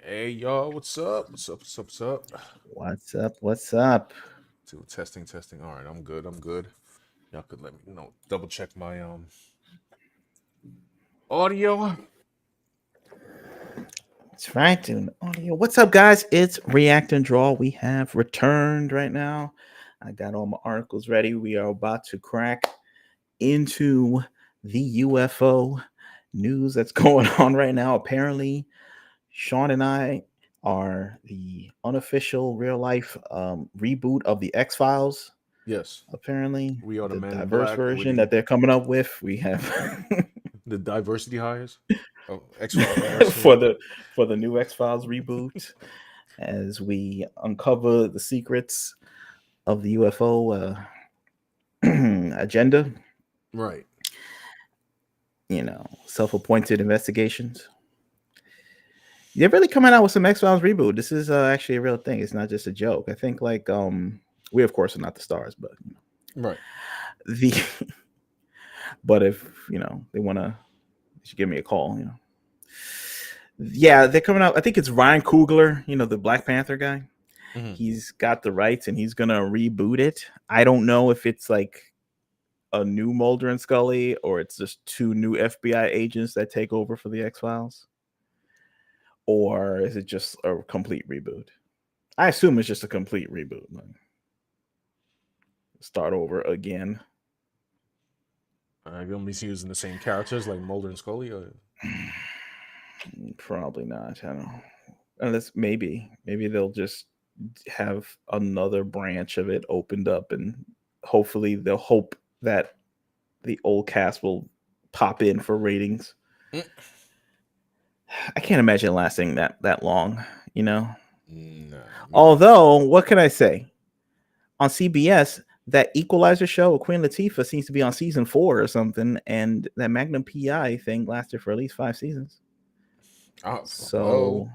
Hey y'all, what's up? What's up? What's up? What's up? What's up? What's up? Two testing, testing. All right, I'm good. I'm good. Y'all could let me double check my audio. That's right, doing audio. What's up, guys? It's React and Draw. We have returned right now. I got all my articles ready. We are about to crack into the UFO news that's going on right now. Apparently, Sean and I are the unofficial real life reboot of the X Files. Yes, Apparently, we are the the men in diverse black with version that they're coming up with. We have the diversity hires. Oh, X File diversity. for the new X Files reboot as we uncover the secrets of the UFO agenda. Right. Self-appointed investigations. They're really coming out with some X Files reboot. This is actually a real thing. It's not just a joke. I think we of course are not the stars, but Right. the but if they want to, they should give me a call. Yeah, they're coming out. I think it's Ryan Coogler, the Black Panther guy. Hmm. He's got the rights and he's gonna reboot it. I don't know if it's like a new Mulder and Scully or it's just two new FBI agents that take over for the X Files, or is it just a complete reboot? I assume it's just a complete reboot. Like, start over again. Are gonna be using the same characters like Mulder and Scully? Or... Probably not. I don't know. Unless maybe they'll just have another branch of it opened up, and hopefully they'll hope that the old cast will pop in for ratings. Mm. I can't imagine it lasting that long. Nah, me neither. Although, what can I say? On CBS, that Equalizer show with Queen Latifah seems to be on season 4 or something, and that Magnum PI thing lasted for at least 5 seasons. Well, So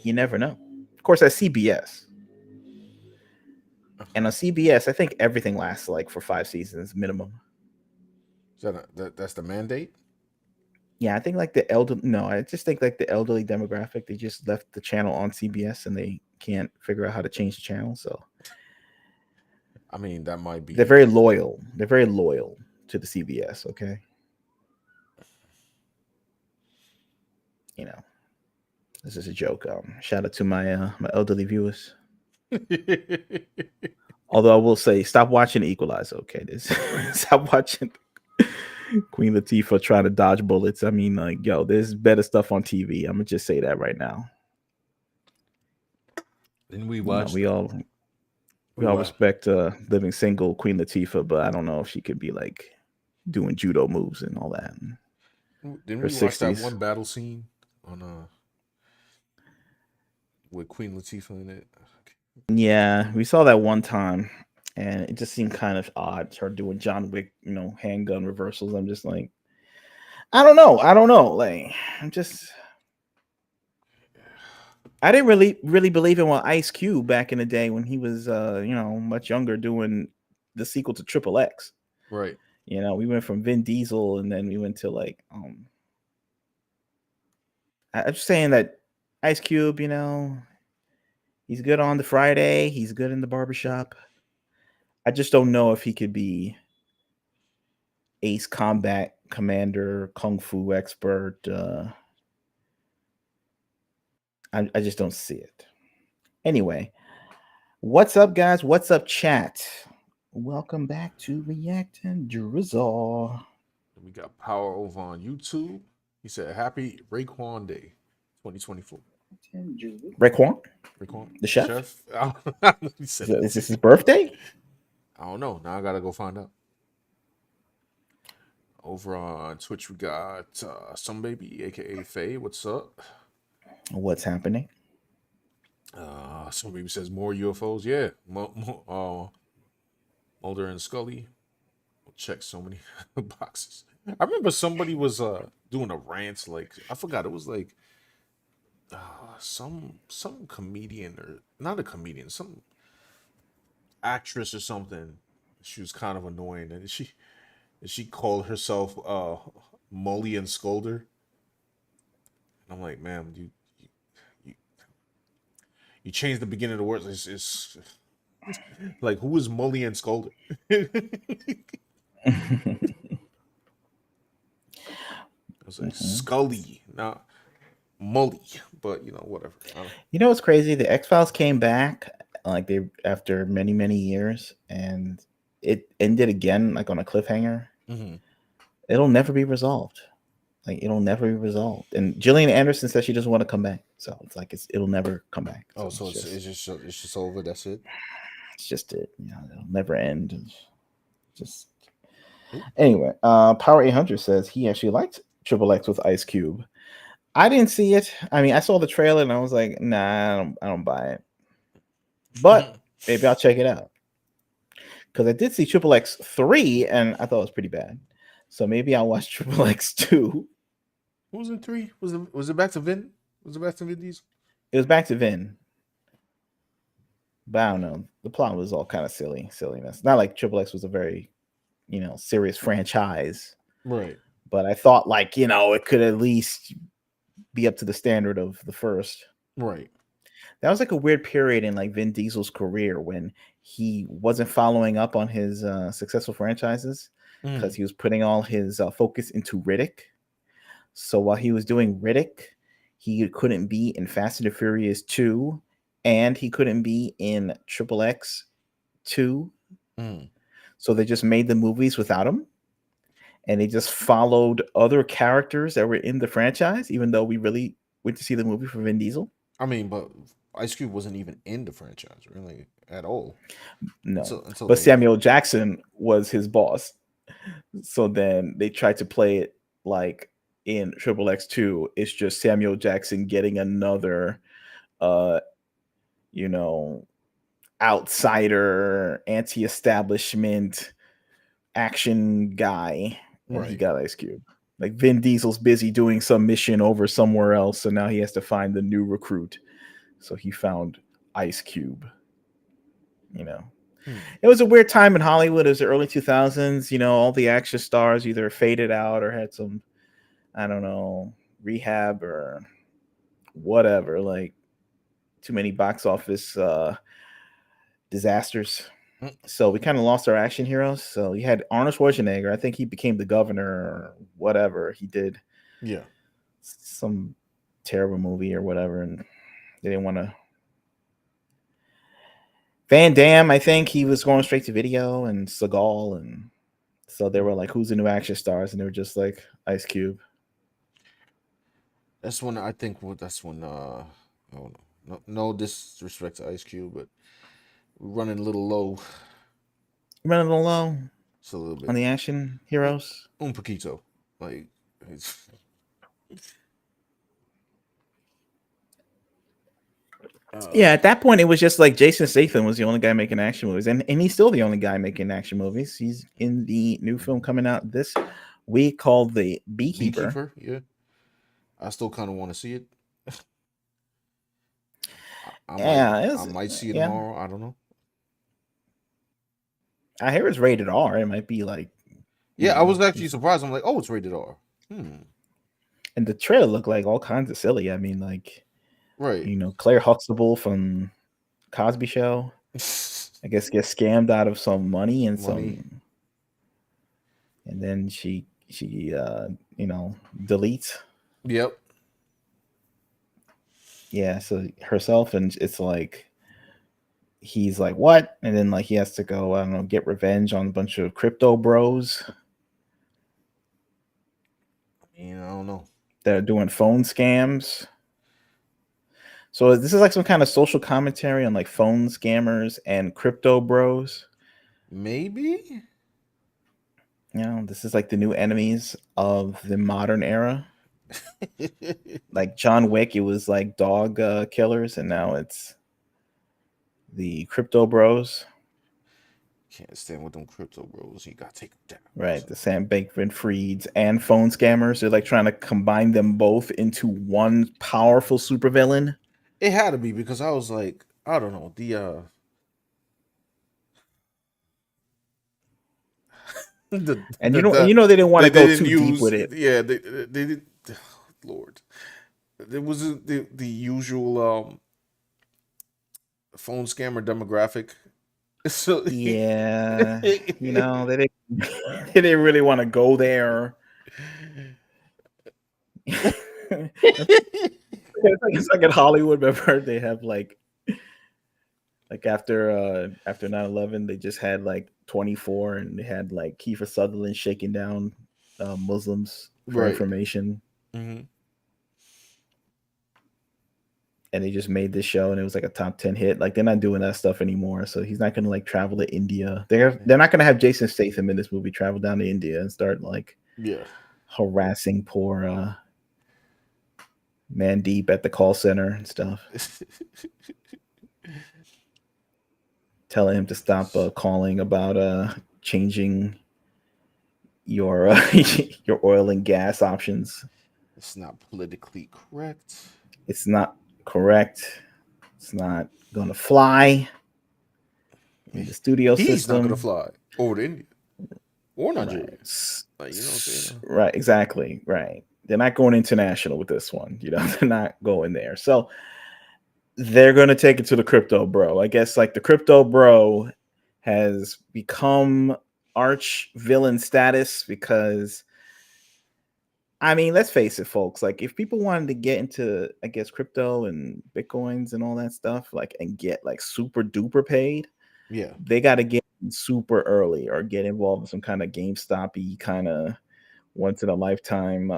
you never know. Of course, that's CBS, and on CBS, I think everything lasts like for 5 seasons minimum. that's the mandate. Yeah, I think like the elder. No, I just think like the elderly demographic. They just left the channel on CBS and they can't figure out how to change the channel. So I mean, that might they're be. very loyal. They're very loyal to the CBS. Okay, you know, this is a joke. Shout out to my elderly viewers. Although I will say, stop watching Equalizer. Okay, stop watching Queen Latifah trying to dodge bullets. I mean, like, yo, there's better stuff on TV. I'm gonna just say that right now. Then we You know, watched. we all we We all watched. respect living single Queen Latifah, but I don't know if she could be like doing judo moves and all that in Didn't her we watch that 60s. one battle scene on with Queen Latifah in it? Yeah, we saw that one time, and it just seemed kind of odd. Her doing John Wick, handgun reversals. I'm just like, I don't know. I don't know. Like, I'm just. I didn't really believe in what Ice Cube back in the day when he was much younger doing the sequel to Triple X. Right. We went from Vin Diesel and then we went to like I'm just saying that Ice Cube, he's good on the Friday, he's good in the barbershop. I just don't know if he could be ace combat commander, kung fu expert. I just don't see it. Anyway, what's up, guys? What's up, chat? Welcome back to React and Drizzle. We got Power over on YouTube. He said, "Happy Raekwon Day, 2024." Raekwon, Raekwon, the the chef? chef. He said that Is too. this his birthday? I don't know. Now I gotta go find out. Over on Twitch, we got some baby, aka Faye. What's up? What's happening? Some baby says more UFOs. Yeah, Mulder and Scully. We'll check so many boxes. I remember somebody was doing a rant. Like I forgot. It was like some comedian or not a comedian, some actress or something. She was kind of annoying, and she called herself Molly and Scolder. I'm like, ma'am, you, you changed the beginning of the words. It's like, who is Mully and Scully? I was like, Mhm. Scully, not Mully. But whatever. You know what's crazy? The X Files came back like they after many many years, and it ended again like on a cliffhanger. Mm-hmm. It'll never be resolved. Like it'll never be resolved. And Gillian Anderson says she doesn't want to come back, so it's like it'll never come back. Oh, So so it's just over. That's it. it's just it. You know, it'll never end. It's just Oop. anyway. Power 800 says he actually liked Triple X with Ice Cube. I didn't see it. I mean, I saw the trailer and I was like, nah, I don't buy it. But maybe I'll check it out because I did see Triple X 3 and I thought it was pretty bad. So maybe I'll watch Triple X 2. Who was in 3? Was it back to Vin? Was it back to Vin Diesel? It was back to Vin. But I don't know. The plot was all kind of silliness. Not like Triple X was a very, serious franchise. Right. But I thought like, it could at least be up to the standard of the first. Right. That was like a weird period in like Vin Diesel's career when he wasn't following up on his successful franchises because Mm. he was putting all his focus into Riddick. So while he was doing Riddick, he couldn't be in Fast and the Furious 2 and he couldn't be in Triple X 2. Mm. So they just made the movies without him and they just followed other characters that were in the franchise, even though we really went to see the movie for Vin Diesel. I mean, but Ice Cube wasn't even in the franchise really at all No. until But they. Samuel Jackson was his boss. So then they tried to play it like in Triple X2, it's just Samuel Jackson getting another uh you know outsider, anti-establishment action guy, and he Right. got Ice Cube. Like Vin Diesel's busy doing some mission over somewhere else, so now he has to find the new recruit. So he found Ice Cube. You know, Hmm. it was a weird time in Hollywood. It was the early 2000s. All the action stars either faded out or had some, I don't know, rehab or whatever. Like too many box office disasters. Mm. So we kind of lost our action heroes. So you had Arnold Schwarzenegger. I think he became the governor or whatever. He did Yeah. some terrible movie or whatever, and they didn't want to. Van Damme, I think he was going straight to video, and Seagal, and so they were like, "Who's the new action stars?" And they were just like Ice Cube. That's when I think. That's when. I don't know. No disrespect to Ice Cube, but we're running a little low. Running low Just a little on bit. the action heroes. Un poquito. Like it's. Yeah, Uh. at that point, it was just like Jason Statham was the only guy making action movies, and he's still the only guy making action movies. He's in the new film coming out this week called The Beekeeper. Beekeeper. Yeah. I still kind of want to see it. I might. Yeah, I might see it yeah. tomorrow. I don't know. I hear it's rated R. It might be like, Yeah, I was actually surprised. I'm like, oh, it's rated R. And the trailer looked like all kinds of silly. I mean, like, Right. Claire Huxtable from Cosby Show, I guess, gets scammed out of some money and Money. and then she deletes. Yep. Yeah, so herself, and it's like he's like, what? And then like he has to go, I don't know, get revenge on a bunch of crypto bros I don't know. that are doing phone scams. So this is like some kind of social commentary on like phone scammers and crypto bros. Maybe. This is like the new enemies of the modern era. Like John Wick, it was like dog killers, and now it's the crypto bros. Can't stand with them crypto bros. You gotta take them down. Right, the Sam Bankman-Frieds and phone scammers. They're like trying to combine them both into one powerful supervillain. It had to be because I was like, I don't know, And the they didn't want they to go didn't too deep use, with it. yeah, they did. Lord, It wasn't the usual phone scammer demographic. So Yeah, they didn't they didn't really want to go there. It's like in Hollywood, remember they have like after 9/11, they just had like 24, and they had like Kiefer Sutherland shaking down Muslims for right. information, Hmm. and they just made this show, and it was like a top 10 hit. Like they're not doing that stuff anymore, so he's not gonna like travel to India. They're not gonna have Jason Statham in this movie travel down to India and start like Yeah. harassing poor Mandeep at the call center and stuff, telling him to stop calling about changing your your oil and gas options. It's not politically correct. It's not correct. It's not gonna fly in the studio He's not gonna system. fly over to India or Right. Nigeria. Like, you know what I'm saying? Right. Exactly. Right. They're not going international with this one. They're not going there. So they're going to take it to the crypto bro. I guess like the crypto bro has become arch villain status because I mean, let's face it, folks. Like, if people wanted to get into, I guess, crypto and bitcoins and all that stuff, like, and get like super duper paid, Yeah. they got to get in super early or get involved in some kind of GameStop-y kind of once in a lifetime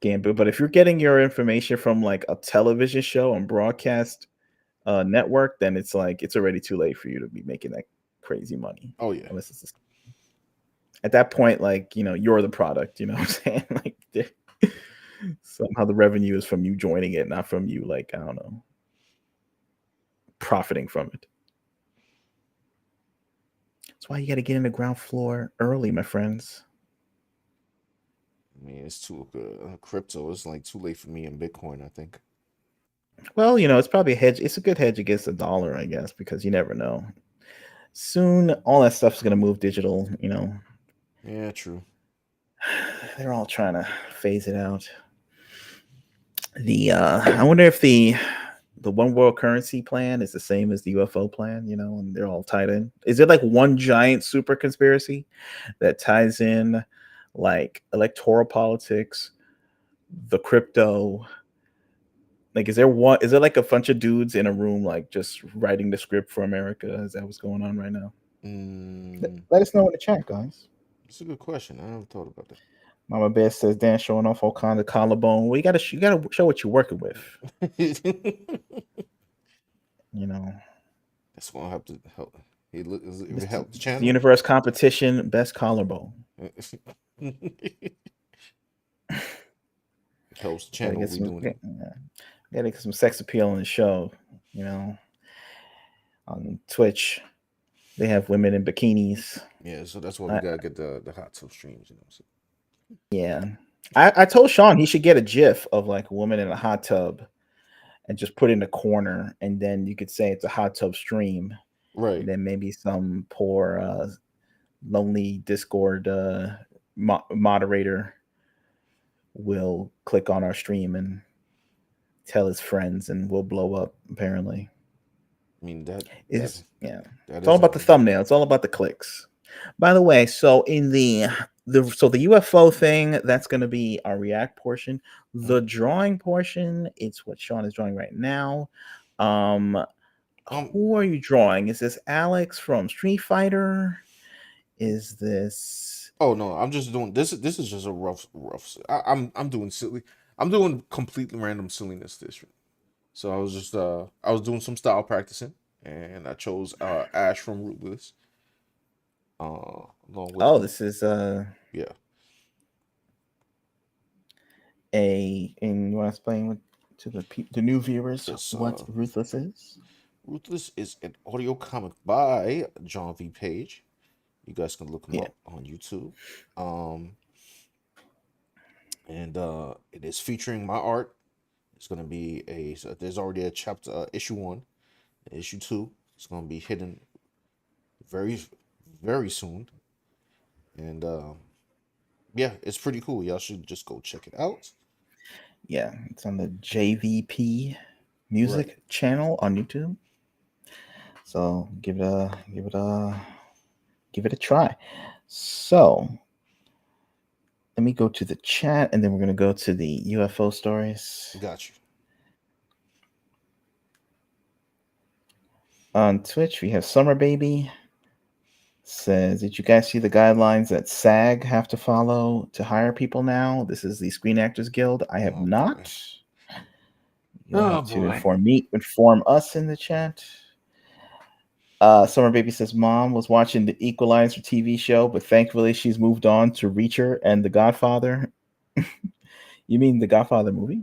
scam. But if you're getting your information from like a television show and broadcast network, then it's like it's already too late for you to be making that crazy money. Oh yeah. Unless it's at that point, like you're the product. You know what I'm saying? Like somehow the revenue is from you joining it, not from you like I don't know profiting from it. That's why you got to get in the ground floor early, my friends. I mean, it's too crypto. It's like too late for me in Bitcoin. I think. Well, it's probably a hedge. It's a good hedge against the dollar, I guess, because you never know. Soon, all that stuff's going to move digital. Yeah, true. They're all trying to phase it out. I wonder if the one world currency plan is the same as the UFO plan, and they're all tied in. Is it like one giant super conspiracy that ties in like electoral politics, the crypto? Like, is there like a bunch of dudes in a room, like just writing the script for America? Is that what's going on right now? Mm, Let us know in the chat, guys. that's a good question. I never thought about Mama Bear says Dan showing off all kinds of collarbone. Well, you gotta show what you're working with. that. You know, That's gonna have to help. It Mr. help the Mr. channel. Universe competition best collarbone. It helps the Gotta channel. get We some. doing it. Yeah, gotta get some sex appeal in the show. You know, on Twitch they have women in bikinis. Yeah, so that's why we I, gotta get the hot tub streams. You know. So. yeah, I told Sean he should get a GIF of like a woman in a hot tub and just put it in the corner, and then you could say it's a hot tub stream, and Right. then maybe some poor lonely Discord moderator will click on our stream and tell his friends, and we'll blow up. Apparently, I mean it's yeah. that It's all is about the happening. thumbnail. It's all about the clicks. By the way, so in the UFO thing, that's going to be our react portion. Mm. The drawing portion, it's what Sean is drawing right now. Um, Um. who are you drawing? Is this Alex from Street Fighter? Is this Oh no, I'm just doing this. This is just a rough. I'm doing silly. I'm doing completely random silliness this year. So I was doing some style practicing, and I chose Ash from Rootless. Along with oh, this is yeah, and you want to explain to the new viewers this what Ruthless is? Ruthless is an audio comic by John V. Page. You guys can look him Yeah. up on YouTube. Um, and it is featuring my art. It's gonna be there's already a chapter issue 1, issue 2. It's gonna be hidden very very soon, and Yeah, it's pretty cool. Y'all should just go check it out. Yeah, it's on the JVP Right. Music channel on YouTube. So give it a try. So let me go to the chat, and then we're gonna go to the UFO stories. Got you. On Twitch, we have Summer Baby says, "Did you guys see the guidelines that SAG have to follow to hire people now? This is the Screen Actors Guild. I have Oh boy. not. You'll Oh have to boy. inform us in the chat." Summer Baby says, "Mom was watching the Equalizer TV show, but thankfully she's moved on to Reacher and The Godfather." You mean the Godfather movie?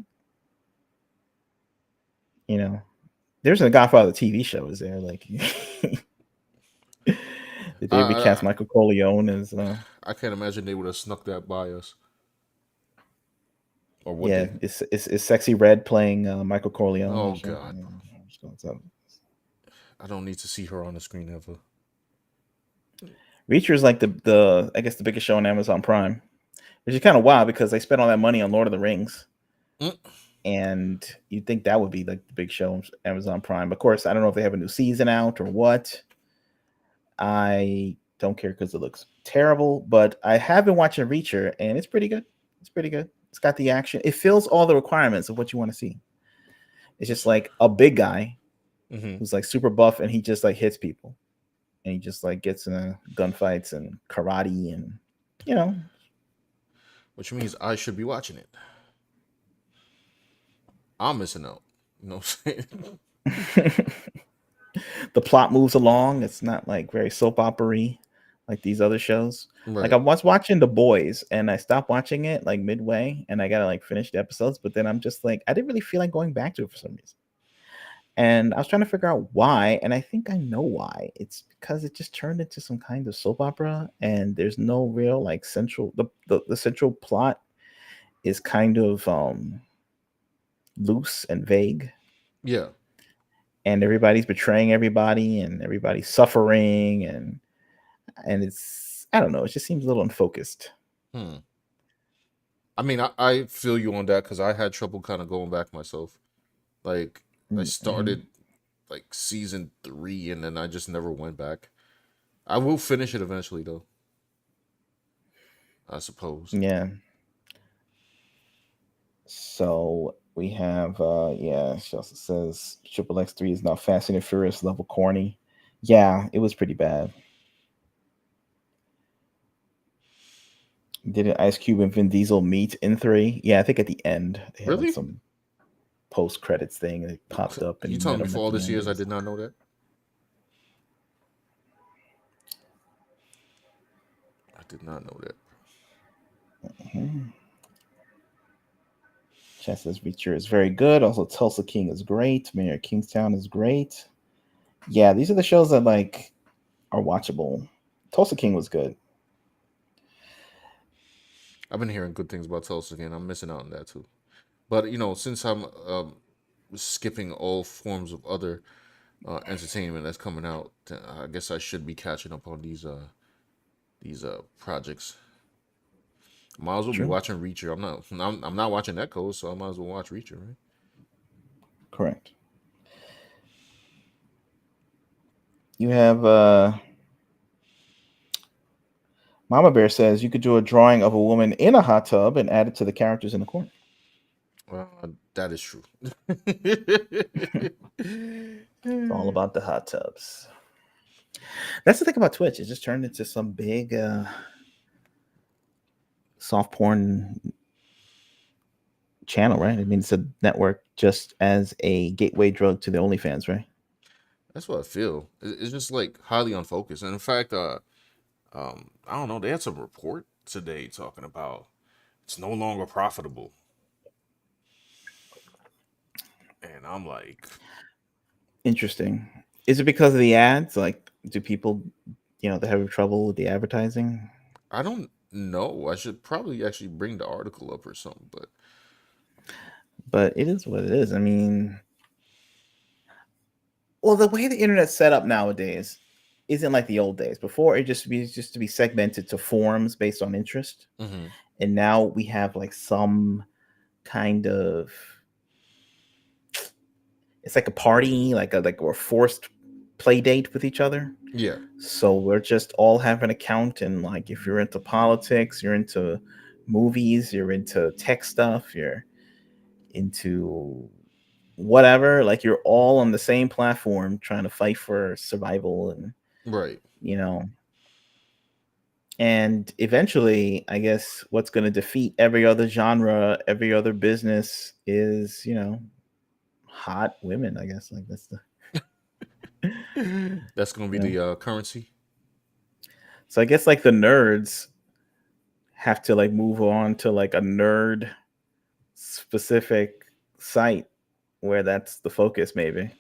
You know, there's a Godfather TV show. Is there like? Did they recast I Michael Corleone as? I can't imagine they would have snuck that by us, or what Yeah, they. is Sexy Red playing Michael Corleone or Oh something? God, I don't need to see her on the screen ever. Reacher is like the I guess the biggest show on Amazon Prime, which is kind of wild because they spent all that money on Lord of the Rings, Mm. and you'd think that would be like the big show on Amazon Prime. Of course, I don't know if they have a new season out or what. I don't care because it looks terrible, but I have been watching Reacher, and it's pretty good. It's pretty good. It's got the action. It fills all the requirements of what you want to see. It's just like a big guy Mm-hmm. who's like super buff, and he just like hits people, and he just like gets in gunfights and karate, and you know. Which means I should be watching it. I'm missing out. You know what I'm saying? The plot moves along. It's not like very soap opera-y like these other shows. Like I Right. was watching The Boys, and I stopped watching it like midway, and I gotta like finish the episodes. But then I'm just like, I didn't really feel like going back to it for some reason. And I was trying to figure out why, and I think I know why. It's because it just turned into some kind of soap opera, and there's no real like central the central plot is kind of loose and vague, Yeah. and everybody's betraying everybody, and everybody's suffering, and it's, I don't know, it just seems a little unfocused. Hmm. I mean, I feel you on that because I had trouble kind of going back myself. Like, I Mm-hmm. started like season 3 and then I just never went back. I will finish it eventually, though, I suppose. Yeah. So we have yeah, she also says Triple X3 is now Fast and Furious level corny. Yeah, it was pretty bad. Did Ice Cube and Vin Diesel meet in 3? Yeah, I think at the end they had like Really? some post credits thing that popped up, and You he telling met me him for at all the this end. years I did not know that? I did not know that. Mm-hmm. Chat says Reacher is very good. Also, Tulsa King is great. Mayor of Kingstown is great. Yeah, these are the shows that like are watchable. Tulsa King was good. I've been hearing good things about Tulsa again. I'm missing out on that too. But since I'm skipping all forms of other entertainment that's coming out, I guess I should be catching up on these projects. Might as well be True. watching Reacher. I'm not watching Echo, so I might as well watch Reacher, right? Correct. You have Mama Bear says you could do a drawing of a woman in a hot tub and add it to the characters in the corner. That is true. It's all about the hot tubs. That's the thing about Twitch. It just turned into some big soft porn channel, right? I mean, it's a network just as a gateway drug to the OnlyFans, right? That's what I feel. It's just like highly unfocused. And in fact, I don't know. They had some report today talking about it's no longer profitable, and I'm like, Interesting. Is it because of the ads? Like, do people, they have trouble with the advertising? I don't know. I should probably actually bring the article up or something. But But it is what it is. I mean, well, the way the internet's set up nowadays isn't like the old days. Before, it just to be segmented to forums based on interest, mm-hmm. and now we have like some kind of, it's like a party, like a forced play date with each other. Yeah, So we're just all have an account, and like if you're into politics, you're into movies, you're into tech stuff, you're into whatever, like you're all on the same platform trying to fight for survival, and right, you know, and eventually I guess what's going to defeat every other genre, every other business is, hot women, I guess. Like that's the that's gonna be you know the currency. so I guess like the nerds have to like move on to like a nerd specific site where that's the focus, maybe.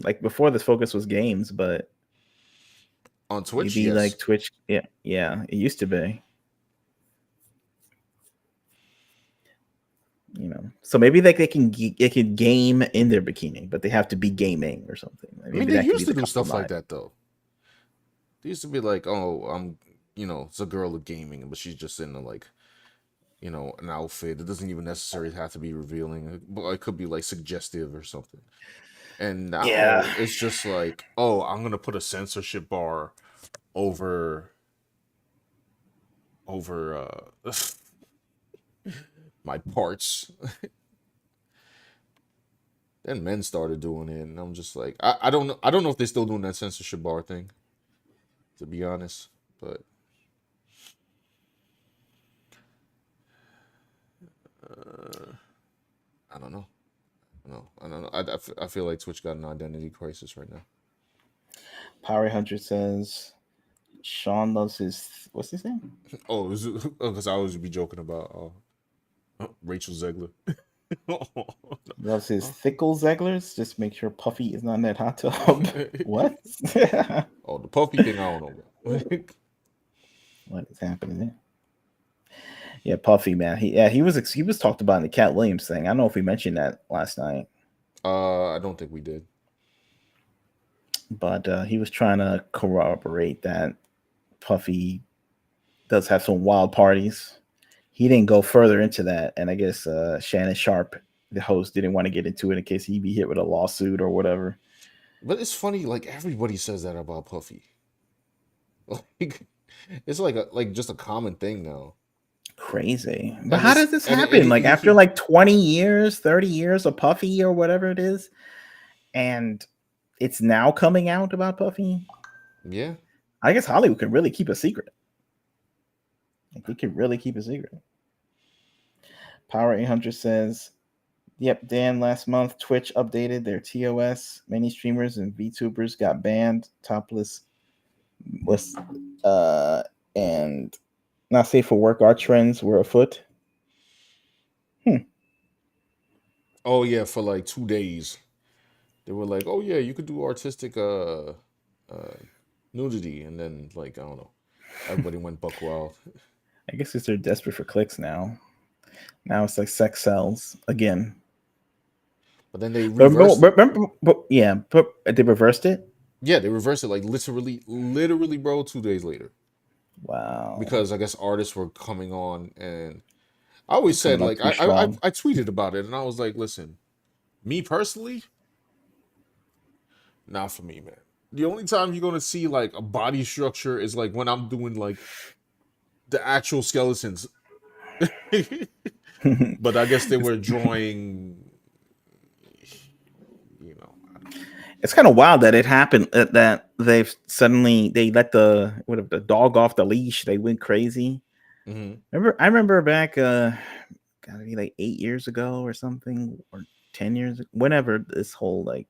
Like before, this focus was games, but On Twitch, maybe yes. like Twitch. Yeah, yeah, it used to be. So maybe like they can game in their bikini, but they have to be gaming or something. Like I mean, maybe they that could be used to the do stuff like compromise. that though. They used to be like, oh, it's a girl of gaming, but she's just in a like, an outfit. It doesn't even necessarily have to be revealing, but it could be like suggestive or something. And Yeah. now it's just like, oh, I'm gonna put a censorship bar over my parts. Then men started doing it, and I'm just like, I don't know. I don't know if they're still doing that censorship bar thing, to be honest. But uh, I don't know. No, I don't know. I feel like Twitch got an identity crisis right now. Power 100 says Sean loves his, what's his name? Oh, because I always be joking about Rachel Zegler. Loves his thickle Zeglers. Just make sure Puffy is not in that hot tub. What? Oh, the puffy thing, I don't know about. What is happening there? Yeah, Puffy, man. He was talked about in the Cat Williams thing. I don't know if we mentioned that last night, I don't think we did. but he was trying to corroborate that Puffy does have some wild parties. He didn't go further into that, and I guess Shannon Sharp, the host, didn't want to get into it in case he'd be hit with a lawsuit or whatever. But it's funny, like everybody says that about Puffy. Like, it's like just a common thing now. Crazy. But And how it's does this and happen? Like he after keep like 20 years, 30 years of Puffy or whatever it is, and it's now coming out about Puffy. yeah. I guess Hollywood can really keep a secret. Like they can really keep a secret. Power 800 says, "Yep, Dan. Last month, Twitch updated their TOS. Many streamers and VTubers got banned. Topless was and not safe for work. Our trends were afoot." Oh yeah, for like 2 days. They were like, "Oh yeah, you could do artistic uh nudity," and then like I don't know, everybody went buck wild. I guess because they're desperate for clicks now. Now it's like sex sells again. But then they But reversed it. yeah, but they reversed it. Yeah, they reversed it like literally, bro, 2 days later. Wow, Because I guess artists were coming on, and I always said coming on like too strong. I tweeted about it, and I was like, listen, me personally, not for me, man. The only time you're gonna see like a body structure is like when I'm doing like the actual skeletons. But I guess they were drawing, I don't It's kind of wild that it happened, that they let the dog off the leash. They went crazy. know. I remember back gotta be like 8 years ago or something, or 10 years, whenever this whole like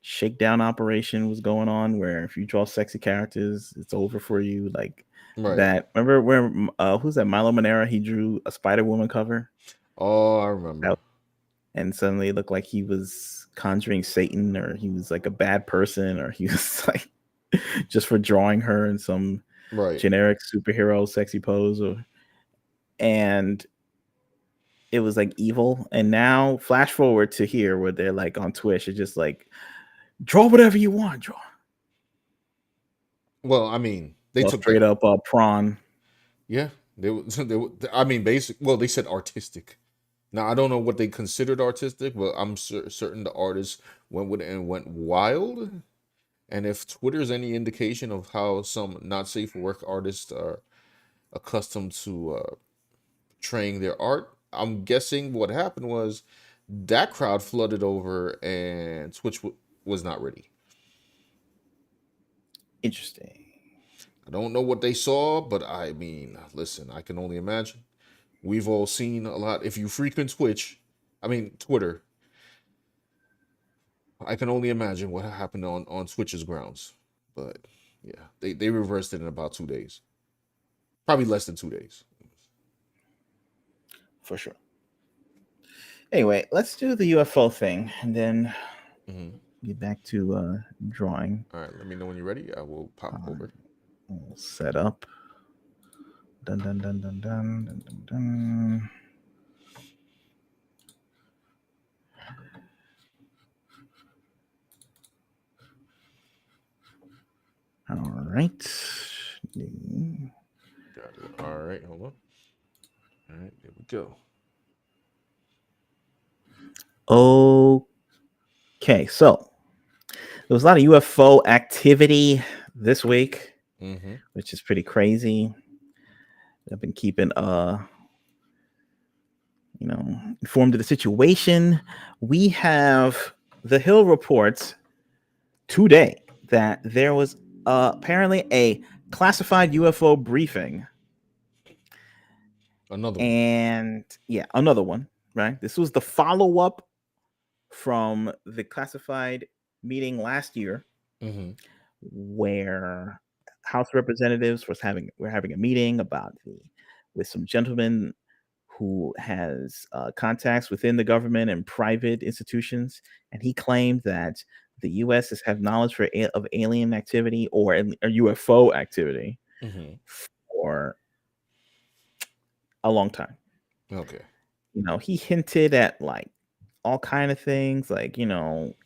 shakedown operation was going on, where if you draw sexy characters, it's over for you. Like Right. that. Remember where who's that? Milo Manera. He drew a Spider Woman cover. Oh, I remember. That, and suddenly it looked like he was conjuring Satan, or he was like a bad person, or he was like just for drawing her in some Right. generic superhero sexy pose, and it was like evil. And now flash forward to here where they're like on Twitch, it's just like draw whatever you want, draw. Well, I mean, they Well, took straight that. up prawn. Yeah, I mean, basic. Well, they said artistic. Now I don't know what they considered artistic, but I'm certain the artists went with it and went wild. And if Twitter's any indication of how some not safe for work artists are accustomed to portraying their art, I'm guessing what happened was that crowd flooded over, and Twitch was not ready. Interesting. I don't know what they saw, but I mean, listen, I can only imagine. We've all seen a lot. If you frequent Twitch, I mean Twitter, I can only imagine what happened on Twitch's grounds. But yeah, they reversed it in about 2 days, probably less than 2 days. For sure. Anyway, let's do the UFO thing and then Hmm. get back to drawing. All right, let me know when you're ready. I will pop over. We'll set up. Dun dun dun dun dun dun dun dun. All right. Got it. All right, hold on. All right, there we go. Okay, so there was a lot of UFO activity this week, Mm-hmm. which is pretty crazy. I've been keeping informed of the situation. We have the Hill reports today that there was apparently a classified UFO briefing. Another one. And yeah, another one, right? This was the follow up from the classified meeting last year Mm-hmm. where House representatives were having a meeting about with some gentlemen who has contacts within the government and private institutions, and he claimed that the U.S. has had knowledge of alien activity or UFO activity Mm-hmm. for a long time. Okay. He hinted at like all kind of things, like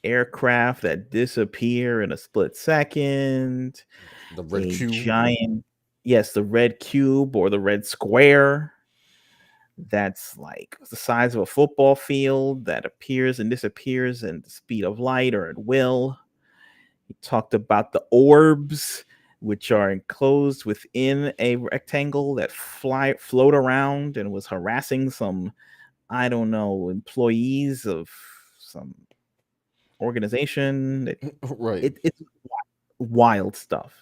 aircraft that disappear in a split second, The red a cube. giant, yes, the red cube or the red square that's like the size of a football field that appears and disappears in the speed of light or at will. He talked about the orbs, which are enclosed within a rectangle that float around, and was harassing some, I don't know, employees of some organization. Right. It's wild stuff.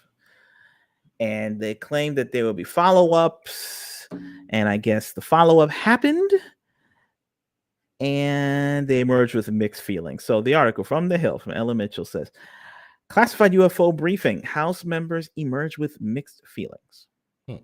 And they claimed that there will be follow-ups, and I guess the follow-up happened, and they emerged with mixed feelings. So the article from The Hill, from Ella Mitchell, says, classified UFO briefing, House members emerge with mixed feelings. Hmm.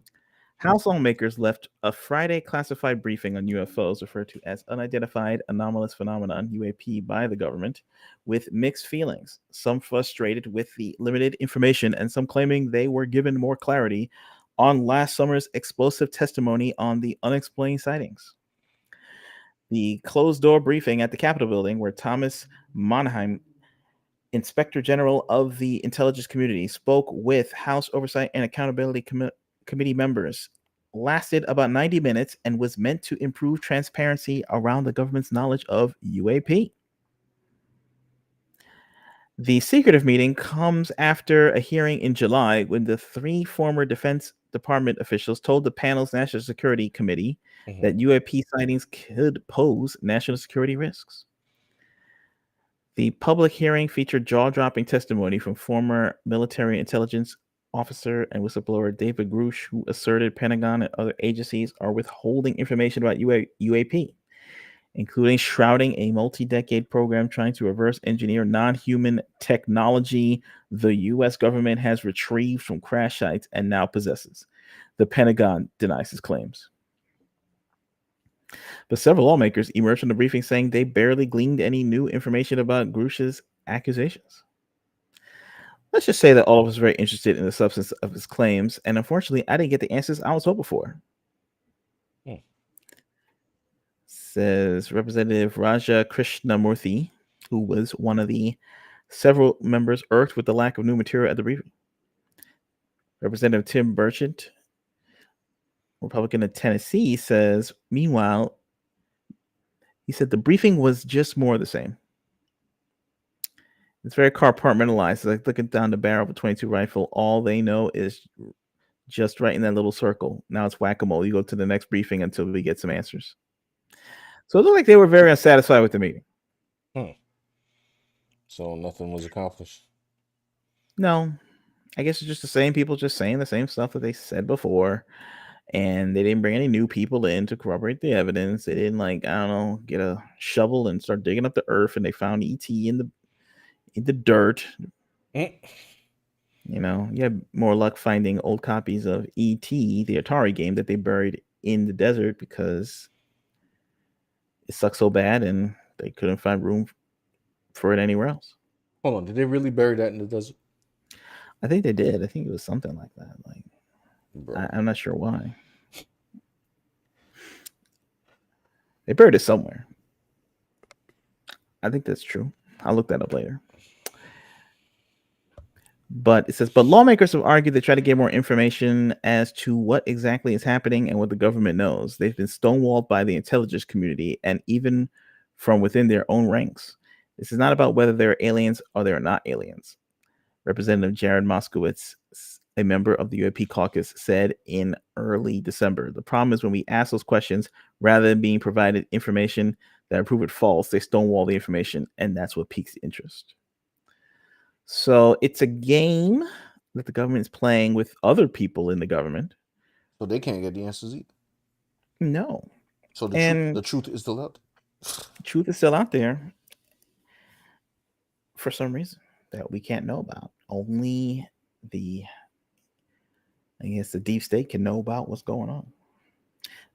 House lawmakers left a Friday classified briefing on UFOs, referred to as unidentified anomalous phenomenon, UAP, by the government, with mixed feelings. Some frustrated with the limited information, and some claiming they were given more clarity on last summer's explosive testimony on the unexplained sightings. The closed door briefing at the Capitol building, where Thomas Monheim, Inspector General of the Intelligence Community, spoke with House Oversight and Accountability Committee members, lasted about 90 minutes and was meant to improve transparency around the government's knowledge of UAP. The secretive meeting comes after a hearing in July when the three former Defense Department officials told the panel's National Security Committee Mm-hmm. that UAP sightings could pose national security risks. The public hearing featured jaw-dropping testimony from former military intelligence officer and whistleblower David Grush, who asserted Pentagon and other agencies are withholding information about UAP, including shrouding a multi-decade program trying to reverse engineer non-human technology the U.S. government has retrieved from crash sites and now possesses. The Pentagon denies his claims. But several lawmakers emerged from the briefing saying they barely gleaned any new information about Grush's accusations. Let's just say that all of us were very interested in the substance of his claims, and unfortunately, I didn't get the answers I was hoping for. Hmm. Says Representative Raja Krishnamurthy, who was one of the several members irked with the lack of new material at the briefing. Representative Tim Burchett Republican of Tennessee, says, meanwhile, he said the briefing was just more of the same. It's very compartmentalized. It's like looking down the barrel of a 22 rifle. All they know is just right in that little circle. Now it's whack-a-mole. You go to the next briefing until we get some answers. So it looked like they were very unsatisfied with the meeting. Hmm. So nothing was accomplished. No, I guess it's just the same people just saying the same stuff that they said before. And they didn't bring any new people in to corroborate the evidence. They didn't, like, I don't know, get a shovel and start digging up the earth, and they found ET in the dirt. Mm. You had more luck finding old copies of ET, the Atari game that they buried in the desert because it sucked so bad and they couldn't find room for it anywhere else. Hold on, did they really bury that in the desert? I think they did. I think it was something like that. Like, Bro. I'm not sure why. They buried it somewhere. I think that's true. I'll look that up later. But it says, but lawmakers have argued they try to get more information as to what exactly is happening and what the government knows. They've been stonewalled by the intelligence community and even from within their own ranks. This is not about whether they're aliens or they're not aliens. Representative Jared Moskowitz, a member of the UAP caucus, said in early December. The problem is when we ask those questions, rather than being provided information that prove it false, they stonewall the information, and that's what piques the interest. So it's a game that the government is playing with other people in the government. So they can't get the answers either. No. So And the truth is still out. truth is still out there for some reason that we can't know about. Only the deep state can know about what's going on.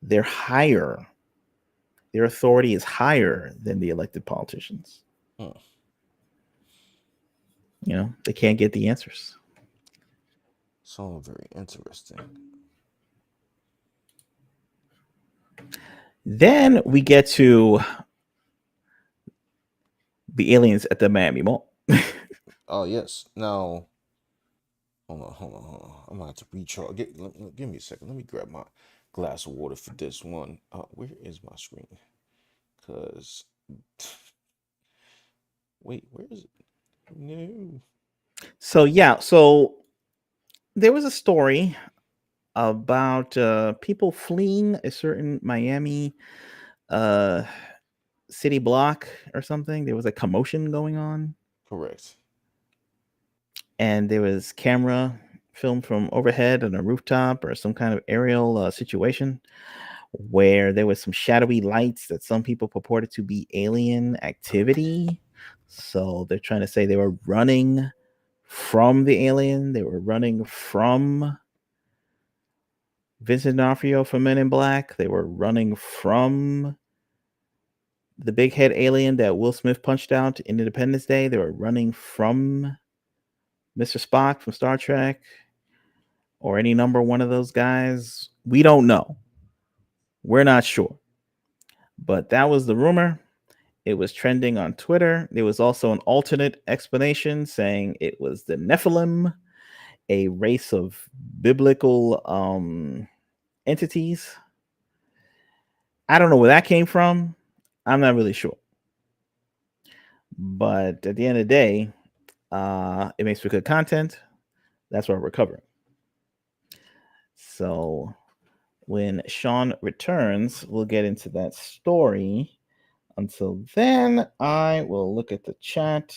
They're higher. Their authority is higher than the elected politicians. Hmm. They can't get the answers. So very interesting. Then we get to the aliens at the Miami Mall. Oh yes. Now, hold on. I'm gonna have to recharge. Give me a second. Let me grab my glass of water for this one. Where is my screen? Cause wait, where is it? No. So there was a story about people fleeing a certain Miami city block or something. There was a commotion going on, Correct. and there was camera filmed from overhead on a rooftop or some kind of aerial situation where there was some shadowy lights that some people purported to be alien activity. So they're trying to say they were running from the alien. They were running from Vincent D'Onofrio from Men in Black. They were running from the big head alien that Will Smith punched out in Independence Day. They were running from Mr. Spock from Star Trek or any number one of those guys. We don't know. We're not sure. But that was the rumor. It was trending on Twitter. There was also an alternate explanation saying it was the Nephilim, a race of biblical entities. I don't know where that came from. I'm not really sure. But at the end of the day, it makes for good content. That's what we're covering. So when Sean returns, we'll get into that story. Until then, I will look at the chat.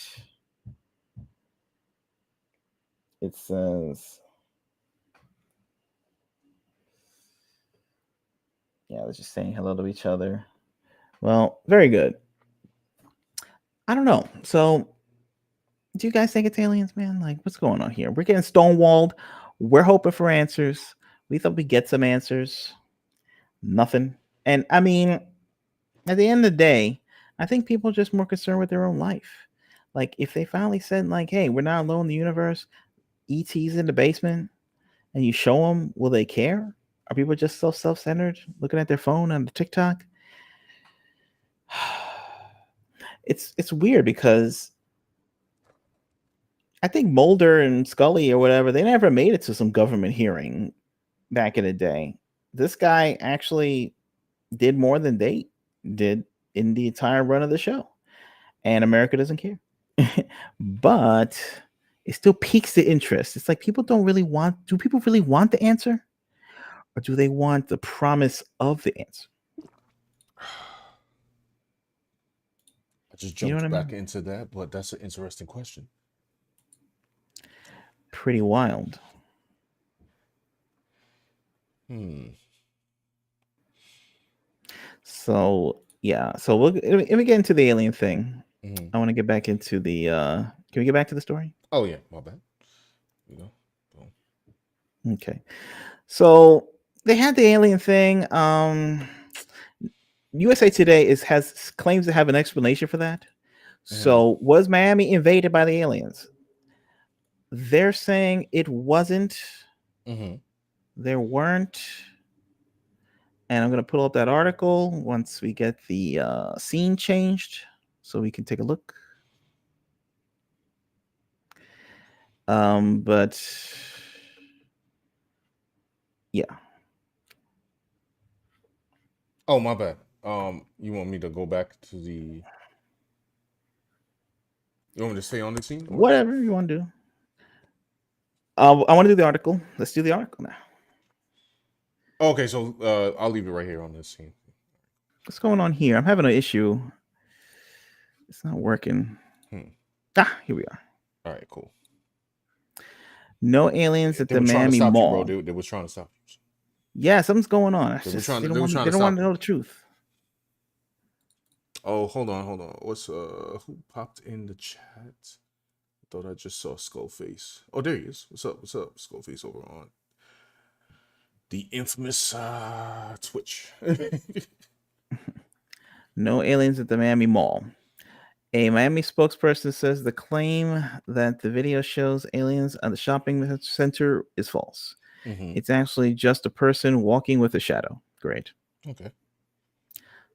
It says, yeah, let's just saying hello to each other. Well, very good. I don't know. So, do you guys think it's aliens, man? Like, what's going on here? We're getting stonewalled. We're hoping for answers. We thought we'd get some answers. Nothing. And I mean, at the end of the day, I think people are just more concerned with their own life. Like, if they finally said, like, hey, we're not alone in the universe, ET's in the basement, and you show them, will they care? Are people just so self-centered, looking at their phone on the TikTok? It's weird because I think Mulder and Scully or whatever, they never made it to some government hearing back in the day. this guy actually did more than they did in the entire run of the show, and America doesn't care. But it still piques the interest. It's like people don't really want. Do people really want the answer, or do they want the promise of the answer? I just You know what jumped I back mean? into that, but that's an interesting question. Pretty wild. Hmm. So yeah. So let me get into the alien thing. Hmm. I want to get back into the. Can we get back to the story? Oh yeah, my bad. You know. Boom. Okay. So they had the alien thing. USA Today has claims to have an explanation for that. Hmm. So was Miami invaded by the aliens? They're saying it wasn't. Hmm. There weren't. And I'm gonna pull up that article once we get the scene changed, so we can take a look. But yeah, Oh my bad. You want me to go back to the? You want me to stay on the scene or? whatever you want to do. I want to do the article. Let's do the article now. Okay, so I'll leave it right here on this scene. What's going on here? I'm having an issue. It's not working. Hmm. Here we are. All right, cool. No aliens at They the were trying to Miami stop you, bro. Mall. They was trying to stop you. Yeah, something's going on. It's They were just trying to. They were trying they to don't want stop to you. know the truth. Oh, hold on. What's who popped in the chat? I thought I just saw Skullface. Oh, there he is. What's up? What's up, Skullface over on the infamous Twitch. No aliens at the Miami Mall. A Miami spokesperson says the claim that the video shows aliens at the shopping center is false. Hmm. It's actually just a person walking with a shadow. Great. Okay.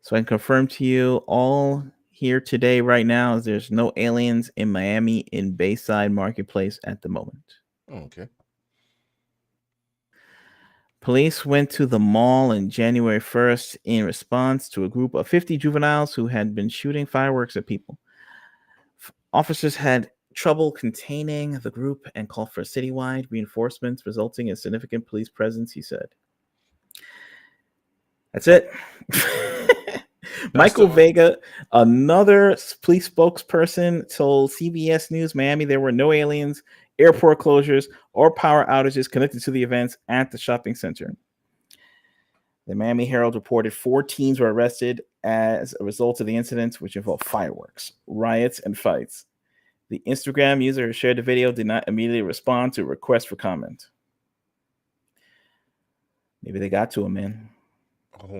So I can confirm to you all here today, right now, is there's no aliens in Miami in Bayside Marketplace at the moment. Okay. Police went to the mall on January 1st in response to a group of 50 juveniles who had been shooting fireworks at people. Officers had trouble containing the group and called for citywide reinforcements, resulting in significant police presence, he said. That's it. That's Michael the. Vega, another police spokesperson, told CBS News Miami there were no aliens, airport closures, or power outages connected to the events at the shopping center. The Miami Herald reported 4 teens were arrested as a result of the incidents, which involved fireworks, riots, and fights. The Instagram user who shared the video did not immediately respond to a request for comment. Maybe they got to him, man. Hold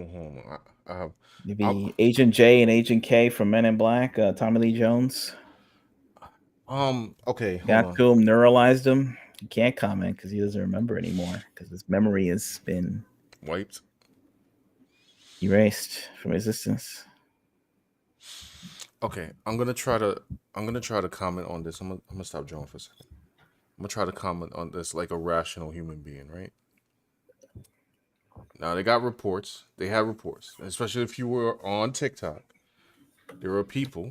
on. Maybe Agent J and Agent K from Men in Black, Tommy Lee Jones, Okay. Hold got on. to him, neuralized him. He can't comment because he doesn't remember anymore because his memory has been Wiped. erased from existence. Okay. I'm gonna try to. I'm gonna try to comment on this. I'm gonna stop drawing for a second. I'm gonna try to comment on this like a rational human being, right? Now they got reports. They have reports, especially if you were on TikTok. There are people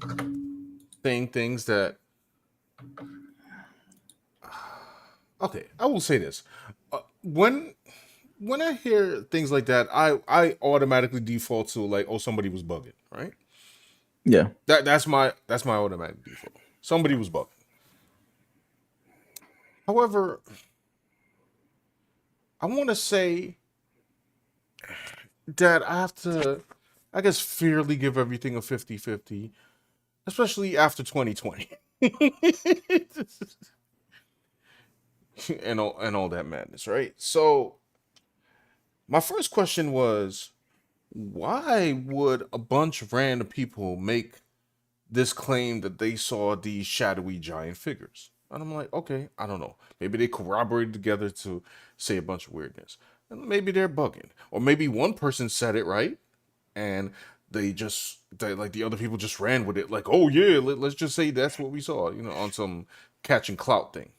saying things that. Okay, I will say this: when I hear things like that, I automatically default to like, oh, somebody was bugging, right? Yeah. That's my automatic default. Somebody was bugging. However, I want to say that I have to, I guess, fairly give everything a 50-50, especially after 2020. And all that madness, right? So my first question was, why would a bunch of random people make this claim that they saw these shadowy giant figures? And I'm like, okay, I don't know. Maybe they corroborated together to say a bunch of weirdness. And maybe they're bugging. Or maybe one person said it right and like the other people just ran with it like, oh yeah, let's just say that's what we saw, on some catching clout thing.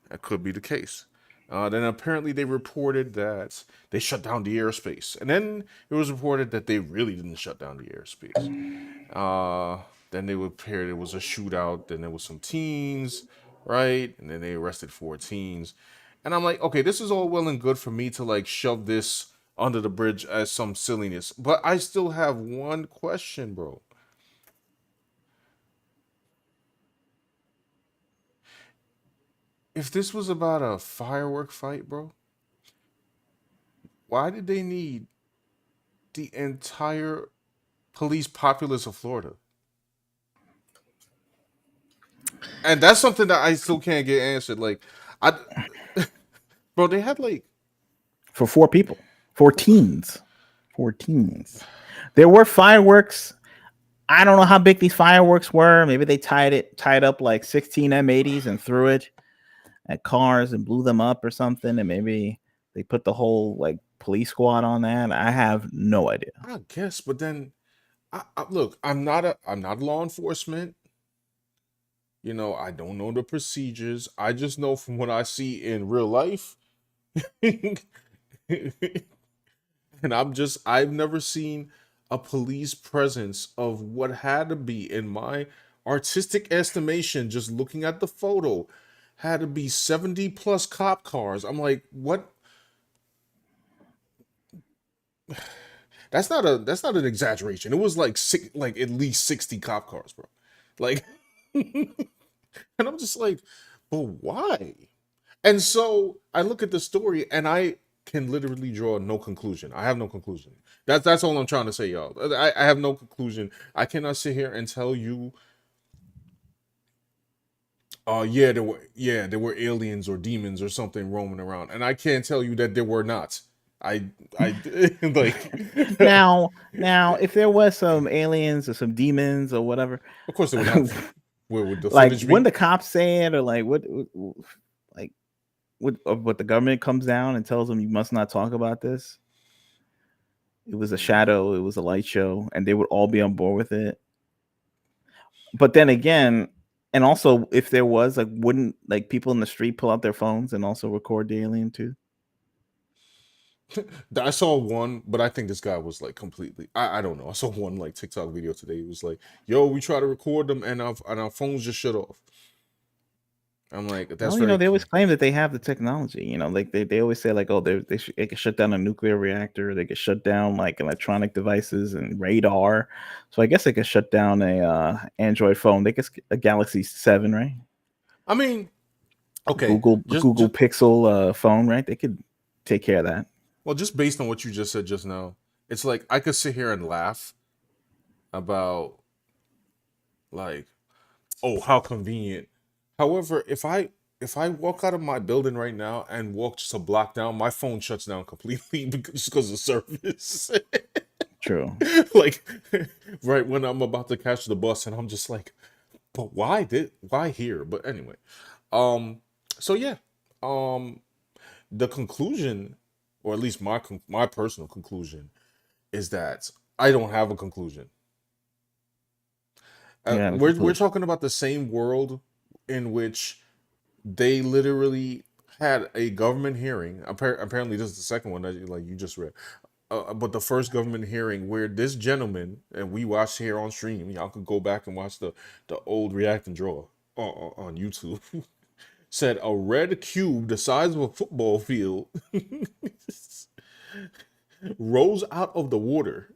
That could be the case. Then apparently they reported that they shut down the airspace, and then it was reported that they really didn't shut down the airspace. Uh, then they appeared it was a shootout. Then there was some teens, right? And then they arrested 4 teens. And I'm like, okay, this is all well and good for me to like shove this under the bridge as some silliness, but I still have one question, bro. If this was about a firework fight, bro, why did they need the entire police populace of Florida? And that's something that I still can't get answered. Like, I, bro, they had like, For 4 people, 14s, 14s. There were fireworks. I don't know how big these fireworks were. Maybe they tied up like 16 M80s and threw it at cars and blew them up or something. And maybe they put the whole like police squad on that. I have no idea. I guess, but then, look, I'm not law enforcement. You know, I don't know the procedures. I just know from what I see in real life. And I've never seen a police presence of what had to be, in my artistic estimation, just looking at the photo, had to be 70 plus cop cars. I'm like, what? That's not an exaggeration. It was like like at least 60 cop cars, bro. Like, and I'm just like, but why? And so I look at the story and I can literally draw no conclusion. I have no conclusion. That's all I'm trying to say, y'all. I have no conclusion. I cannot sit here and tell you, yeah, there were aliens or demons or something roaming around, and I can't tell you that there were not. I like, Now, if there was some aliens or some demons or whatever, of course they would have. Where would the like footage when be? the cops say it, or like like what the government comes down and tells them you must not talk about this. It was a shadow, it was a light show, and they would all be on board with it. But then again, and also if there was like, wouldn't like people in the street pull out their phones and also record the alien too? I saw one, but I think this guy was like completely. I don't know. I saw one like TikTok video today. It was like, "Yo, we try to record them, and our phones just shut off." I'm like, that's Well, very. they always claim that they have the technology. Like they always say like, oh, they could shut down a nuclear reactor. They could shut down like electronic devices and radar. So I guess they could shut down a Android phone. They could a Galaxy 7, right? I mean, okay, Google Pixel phone, right? They could take care of that. well, just based on what you just said just now, it's like I could sit here and laugh about like, oh, how convenient. However, if I walk out of my building right now and walk just a block down, my phone shuts down completely because of service. True. Like right when I'm about to catch the bus, and I'm just like, but why here? But anyway, um, so yeah, um, the conclusion, or at least my personal conclusion, is that I don't have a conclusion. You have a We're conclusion. talking about the same world in which they literally had a government hearing. Apparently, this is the second one that like you just read. But the first government hearing where this gentleman, and we watched here on stream, y'all could go back and watch the old React and Draw on YouTube, said a red cube the size of a football field rose out of the water.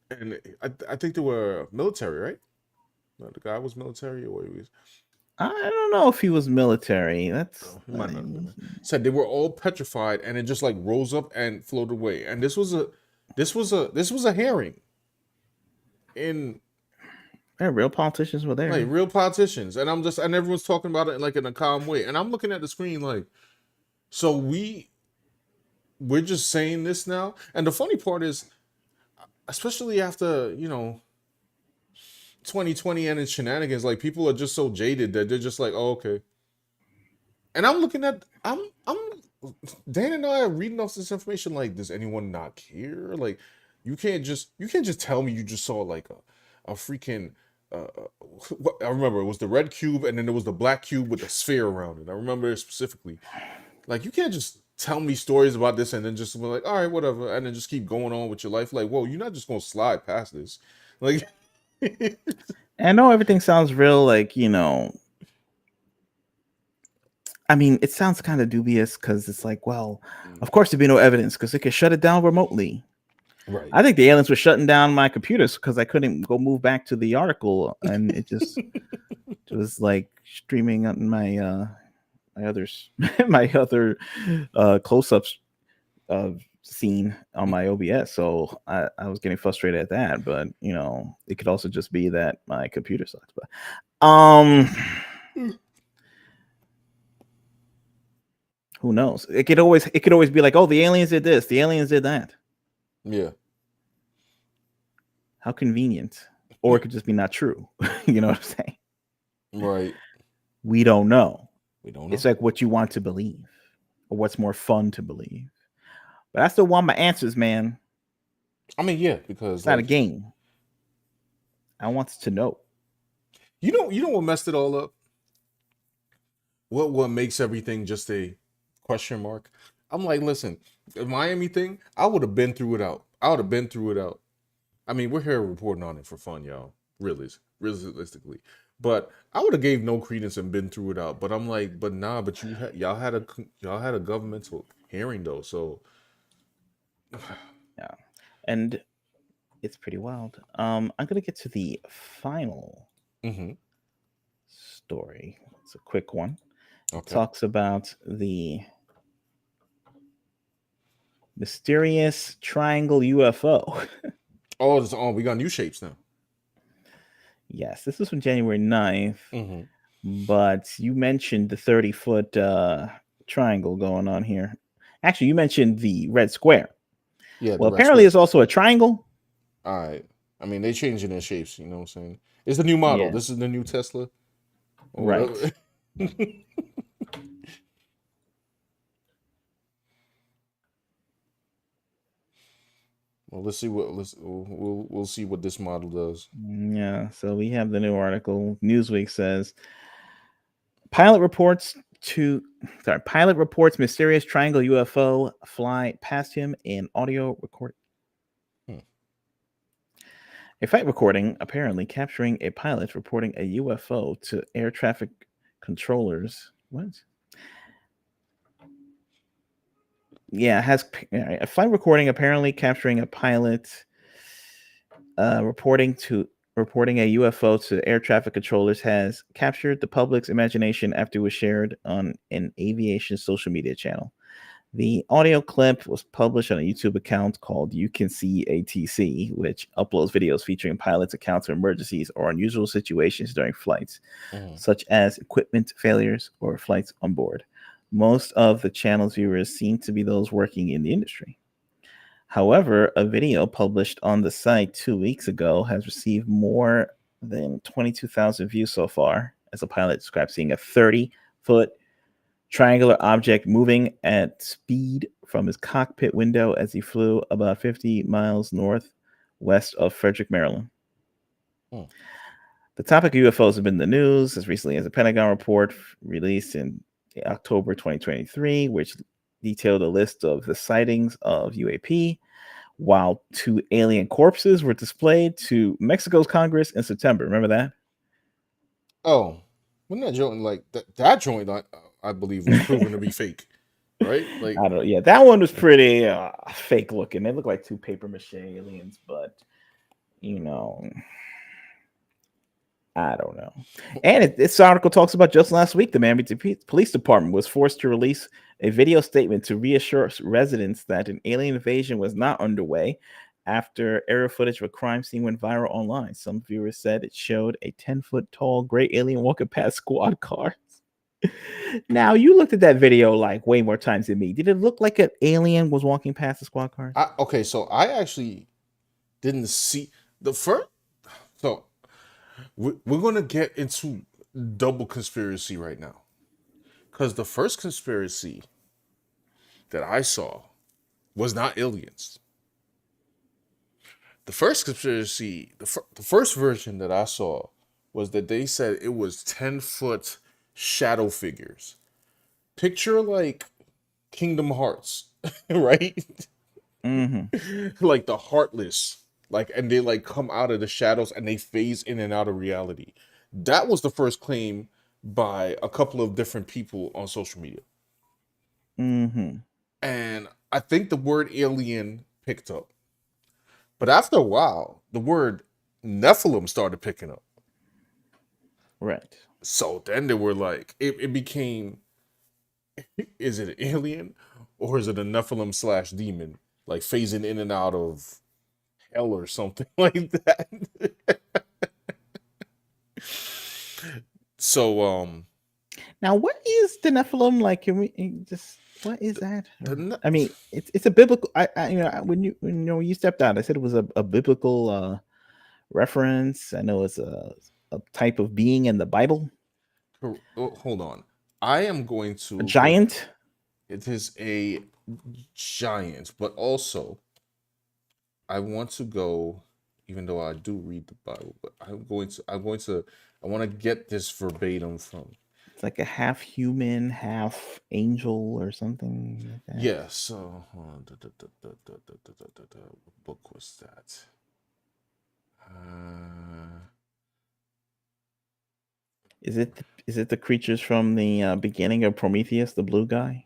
And I think they were military, right? No, the guy was military, or he was. I don't know if he was military. That's Oh, he might not have been. Said they were all petrified, and it just like rose up and floated away. And this was a hearing in yeah, real politicians were like there. real politicians, and and everyone's talking about it like in a calm way. And I'm looking at the screen like, so we're just saying this now. And the funny part is, especially after 2020 and its shenanigans, like people are just so jaded that they're just like, oh, okay. And I'm looking at I'm Dan and I are reading off this information like, does anyone not care? Like, you can't just tell me you just saw like a freaking I remember it was the red cube, and then there was the black cube with the sphere around it. I remember it specifically. Like you can't just tell me stories about this and then just be like, all right, whatever, and then just keep going on with your life. Like, whoa, you're not just gonna slide past this. Like, And I know everything sounds real, like, I mean, it sounds kind of dubious because it's like, well, of course there'd be no evidence because they could shut it down remotely. right. I think the aliens were shutting down my computers because I couldn't go move back to the article, and it was like streaming on my others my other close-ups scene on my OBS. So I was getting frustrated at that, but it could also just be that my computer sucks. But who knows? It could always be like, oh, the aliens did this, the aliens did that. Yeah. How convenient. Or it could just be not true. You know what I'm saying? Right. We don't know. We don't It's know. like what you want to believe or what's more fun to believe. But I still want my answers, man. I mean, yeah, because It's not a like game. I want to know. you know what messed it all up? What makes everything just a question mark? I'm like, listen, the Miami thing, I would have been through it out. I would have been through it out. I mean, we're here reporting on it for fun, y'all. Really, realistically. But I would have gave no credence and been through it out. But I'm like, but nah. But y'all had a governmental hearing though. So Yeah. And it's pretty wild. I'm gonna get to the final hmm story. It's a quick one. It okay. talks about the mysterious triangle UFO. Oh, we got new shapes now. Yes, this was from January 9th, hmm but you mentioned the 30-foot triangle going on here. Actually, you mentioned the red square. Yeah, the Well, red apparently square. it's also a triangle. All right. I mean, they changing their shapes. You know what I'm saying? It's the new model. Yeah, This is the new Tesla or right. whatever. Well, let's see what we'll see what this model does. Yeah, so we have the new article. Newsweek says pilot reports pilot reports mysterious triangle UFO fly past him in audio recording. Hmm. A flight recording apparently capturing a pilot reporting a UFO to air traffic controllers. What? Yeah, has a flight recording apparently capturing a pilot reporting a UFO to air traffic controllers has captured the public's imagination after it was shared on an aviation social media channel. The audio clip was published on a YouTube account called You Can See ATC, which uploads videos featuring pilots' accounts of emergencies or unusual situations during flights, Mhm. such as equipment failures or flights on board. Most of the channel's viewers seem to be those working in the industry. However, a video published on the site 2 weeks ago has received more than 22,000 views so far, as a pilot described seeing a 30-foot triangular object moving at speed from his cockpit window as he flew about 50 miles northwest of Frederick, Maryland. Hmm. The topic of UFOs has been in the news as recently as a Pentagon report released in October 2023, which detailed a list of the sightings of UAP, while 2 alien corpses were displayed to Mexico's Congress in September. Remember that? Oh, wasn't that joint like that joint? I believe was proven to be fake, right? Like, I don't know. Yeah, that one was pretty fake looking. They look like 2 paper mache aliens, but you know, I don't know. And this article talks about just last week, the Miami Police Department was forced to release a video statement to reassure residents that an alien invasion was not underway after aerial footage of a crime scene went viral online. Some viewers said it showed a 10-foot tall gray alien walking past squad cars. Now, you looked at that video like way more times than me. Did it look like an alien was walking past the squad cars? okay, so I actually didn't see the first. So we're gonna get into double conspiracy right now, because the first conspiracy that I saw was not aliens. The first conspiracy, the first version that I saw was that they said it was 10-foot shadow figures. Picture like Kingdom Hearts, right? Mm-hmm. Like the heartless, like, and they like come out of the shadows and they phase in and out of reality. That was the first claim by a couple of different people on social media, Mm-hmm. and I think the word alien picked up. But after a while, the word Nephilim started picking up. Right. So then they were like, it became, is it an alien or is it a Nephilim slash demon, like phasing in and out of hell or something like that? So Now, what is the Nephilim like? Can we just what is that? the Ne- I mean, it's a biblical. When you stepped out, I said it was a biblical reference. I know it's a type of being in the Bible, oh, hold on, I am going a to because giant. it is a giant, but also I want to go, even though I do read the Bible, but I want to get this verbatim from. It's like a half human, half angel, or something like that. Yeah, so hold on. What book was that? Uh, Is it the creatures from the beginning of Prometheus, the blue guy?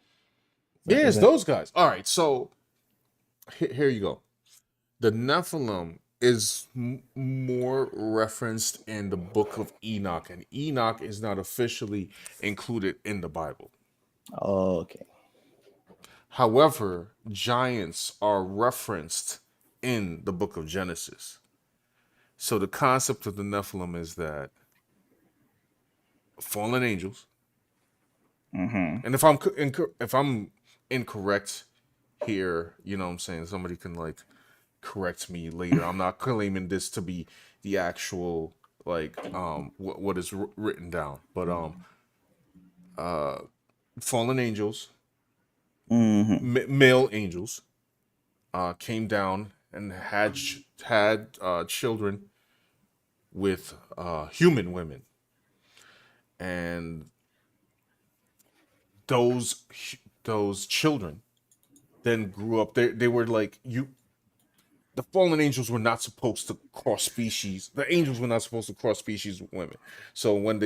yeah, Is it's that those guys. All right, so here you go. The Nephilim is more referenced in the book of Enoch, and Enoch is not officially included in the Bible. oh, okay. However, giants are referenced in the book of Genesis. So the concept of the Nephilim is that fallen angels, Mm-hmm. and if I'm incorrect here, you know what I'm saying, somebody can like correct me later. I'm not claiming this to be the actual like what is written down, but fallen angels, Mm-hmm. male angels, came down and had children with human women, and those those children then grew up. They were like you. The fallen angels were not supposed to cross species. The angels were not supposed to cross species with women. So when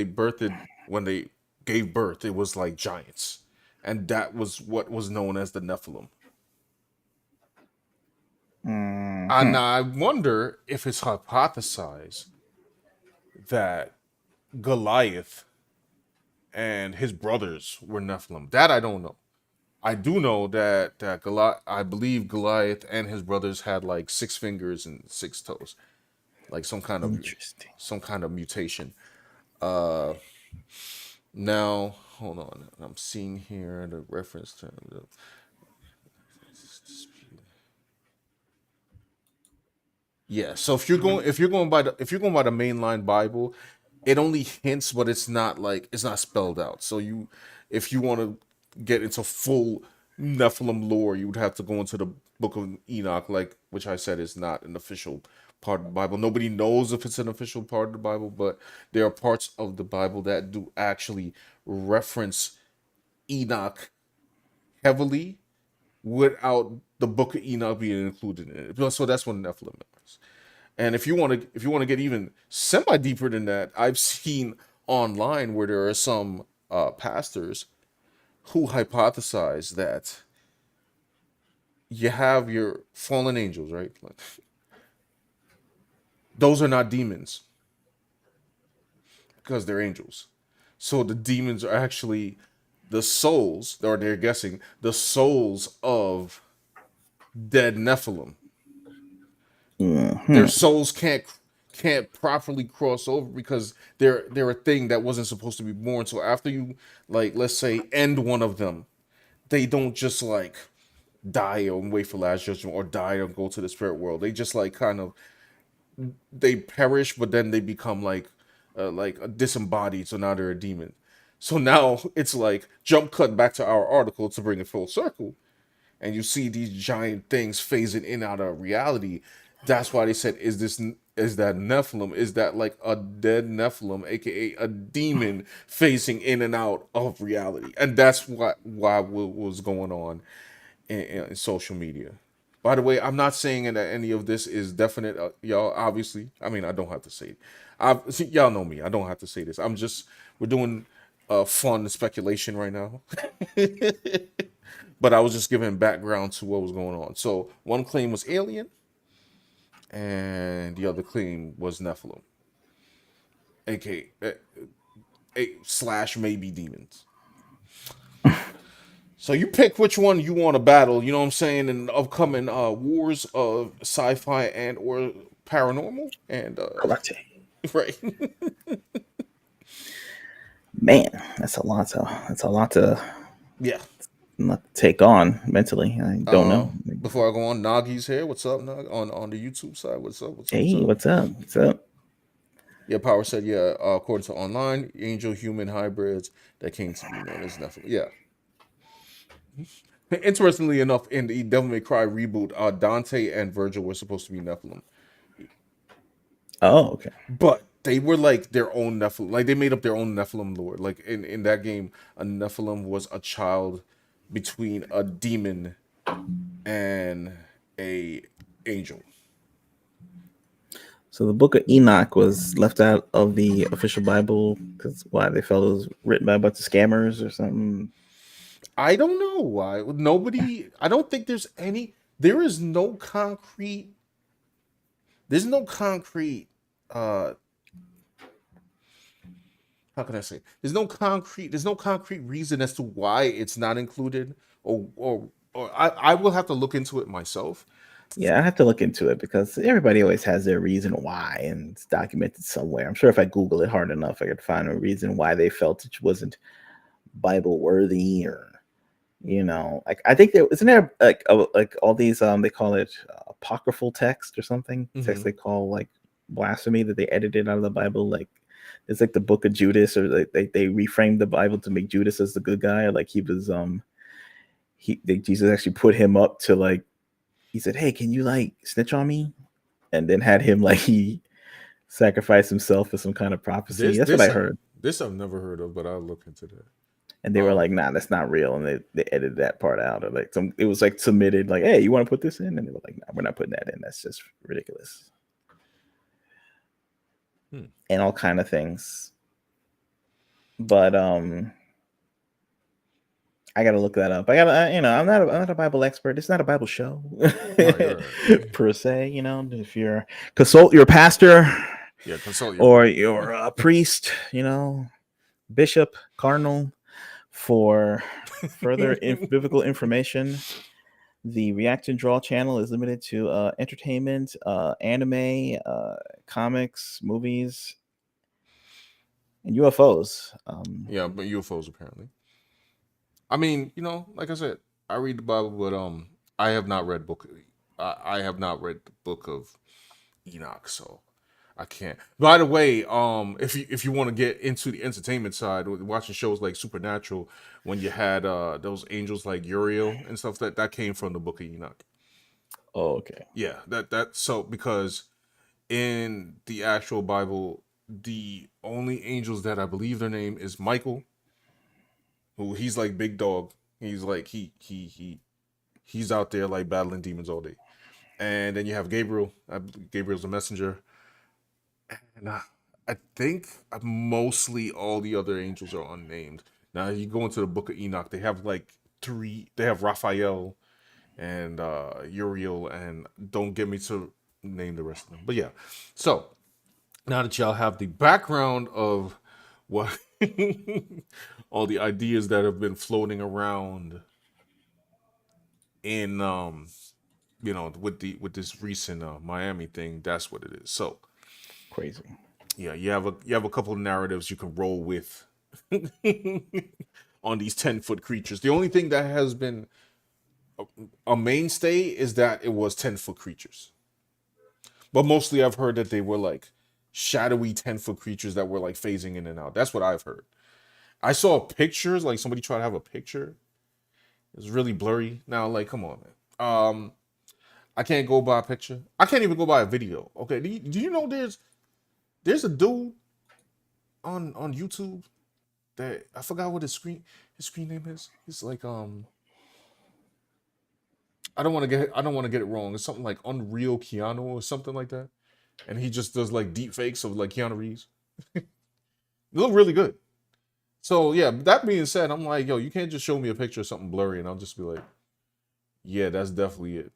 they gave birth, it was like giants, and that was what was known as the Nephilim. And Mm-hmm. I wonder if it's hypothesized that Goliath and his brothers were Nephilim. That I don't know. I do know that Goliath. I believe Goliath and his brothers had like 6 fingers and 6 toes, like Interesting. some kind of mutation. Uh, Now hold on. I'm seeing here the reference to the yeah. So if you're going by the mainline Bible, it only hints, but it's not like it's not spelled out. So you if you want to get into full Nephilim lore, you would have to go into the Book of Enoch, like which I said is not an official part of the Bible. Nobody knows if it's an official part of the Bible, but there are parts of the Bible that do actually reference Enoch heavily without the Book of Enoch being included in it. So that's what Nephilim is. And if you want to get even semi deeper than that, I've seen online where there are some pastors who hypothesize that you have your fallen angels, right? Like, those are not demons because they're angels. So the demons are actually the souls, or they're guessing the souls of dead Nephilim. Their Mm-hmm. souls can't properly cross over because they're a thing that wasn't supposed to be born. So after you, like, let's say end one of them, they don't just like die and wait for last judgment or die and go to the spirit world. They just like kind of they perish, but then they become like a disembodied. So now they're a demon. So now it's like jump cut back to our article to bring it full circle, and you see these giant things phasing in out of reality. That's why they said, is that Nephilim? Is that like a dead Nephilim, aka a demon phasing in and out of reality? And that's what was going on in social media. By the way, I'm not saying that any of this is definite, y'all. Obviously, I mean I don't have to say it. See, y'all know me. I don't have to say this. We're doing fun speculation right now. But I was just giving background to what was going on. So one claim was alien, and the other claim was Nephilim, aka slash maybe demons. So you pick which one you want to battle. You know what I'm saying? In upcoming wars of sci-fi and or paranormal, and Karate. right, Man, that's yeah. a lot to take on mentally. I don't know. Before I go on, Nagi's here. What's up, Nag? On the YouTube side, what's up? What's up? What's Hey, up? what's up? What's up? Yeah, Power said, yeah. According to online, angel human hybrids that came to be known as Nephilim. Yeah. Interestingly enough, in the Devil May Cry reboot, Dante and Virgil were supposed to be Nephilim, Oh, okay. but they were like their own Nephilim. Like they made up their own Nephilim lore. Like in that game, a Nephilim was a child between a demon and a angel. So the book of Enoch was left out of the official Bible because why they felt it was written by a bunch of scammers or something. I don't know why. Nobody. I don't think there's any. There is no concrete. There's no concrete. Uh, how can I say? There's no concrete. There's no concrete reason as to why it's not included, or I will have to look into it myself. Yeah, I have to look into it because everybody always has their reason why, and it's documented somewhere. I'm sure if I Google it hard enough, I could find a reason why they felt it wasn't Bible worthy, or like I think there isn't there like all these they call it apocryphal text or something text Hmm. they call like blasphemy that they edited out of the Bible, like it's like the book of Judas, or they reframed the Bible to make Judas as the good guy, like he was Jesus actually put him up to like he said, hey, can you like snitch on me, and then had him like he sacrificed himself for some kind of prophecy. This That's what this I uh, heard. this I've never heard of, but I'll look into that. And they were Um, like, nah, that's not real. And they edited that part out. Or like it was like submitted, like, hey, you want to put this in? And they were like, nah, we're not putting that in. That's just ridiculous. hmm. And all kind of things. But I gotta look that up. I gotta, I'm not a Bible expert. It's not a Bible show No, you're right. per se. If you're consult your pastor Yeah, consult your or pastor. your priest, bishop, cardinal, for further biblical information. The React and Draw channel is limited to entertainment, anime, comics, movies, and UFOs. Yeah, but UFOs apparently. I mean, like I said, I read the Bible, but I have not read book. I have not read the book of Enoch, so I can't. By the way, if you want to get into the entertainment side, watching shows like Supernatural, when you had those angels like Uriel and stuff, that came from the book of Enoch. Oh, okay. Yeah, that so because in the actual Bible, the only angels that I believe their name is Michael, who he's like big dog. He's like he's out there like battling demons all day. And then you have Gabriel. Gabriel's a messenger. And I think mostly all the other angels are unnamed. Now you go into the Book of Enoch, they have like three. They have Raphael and Uriel, and don't get me to name the rest of them. But yeah, so now that y'all have the background of what all the ideas that have been floating around in with this recent Miami thing, that's what it is. So Crazy. yeah, you have a couple of narratives you can roll with on these 10-foot creatures. The only thing that has been a mainstay is that it was 10-foot creatures, but mostly I've heard that they were like shadowy 10-foot creatures that were like phasing in and out. That's what I've heard. I saw pictures, like somebody tried to have a picture. It's really blurry now. Like, come on, man. I can't go by a picture. I can't even go by a video. Okay, do you know there's a dude on YouTube that I forgot what his screen name is. He's like I don't want to get it wrong. It's something like Unreal Keanu or something like that. And he just does like deep fakes of like Keanu Reeves. They look really good. So yeah, that being said, I'm like, yo, you can't just show me a picture of something blurry and I'll just be like, yeah, that's definitely it.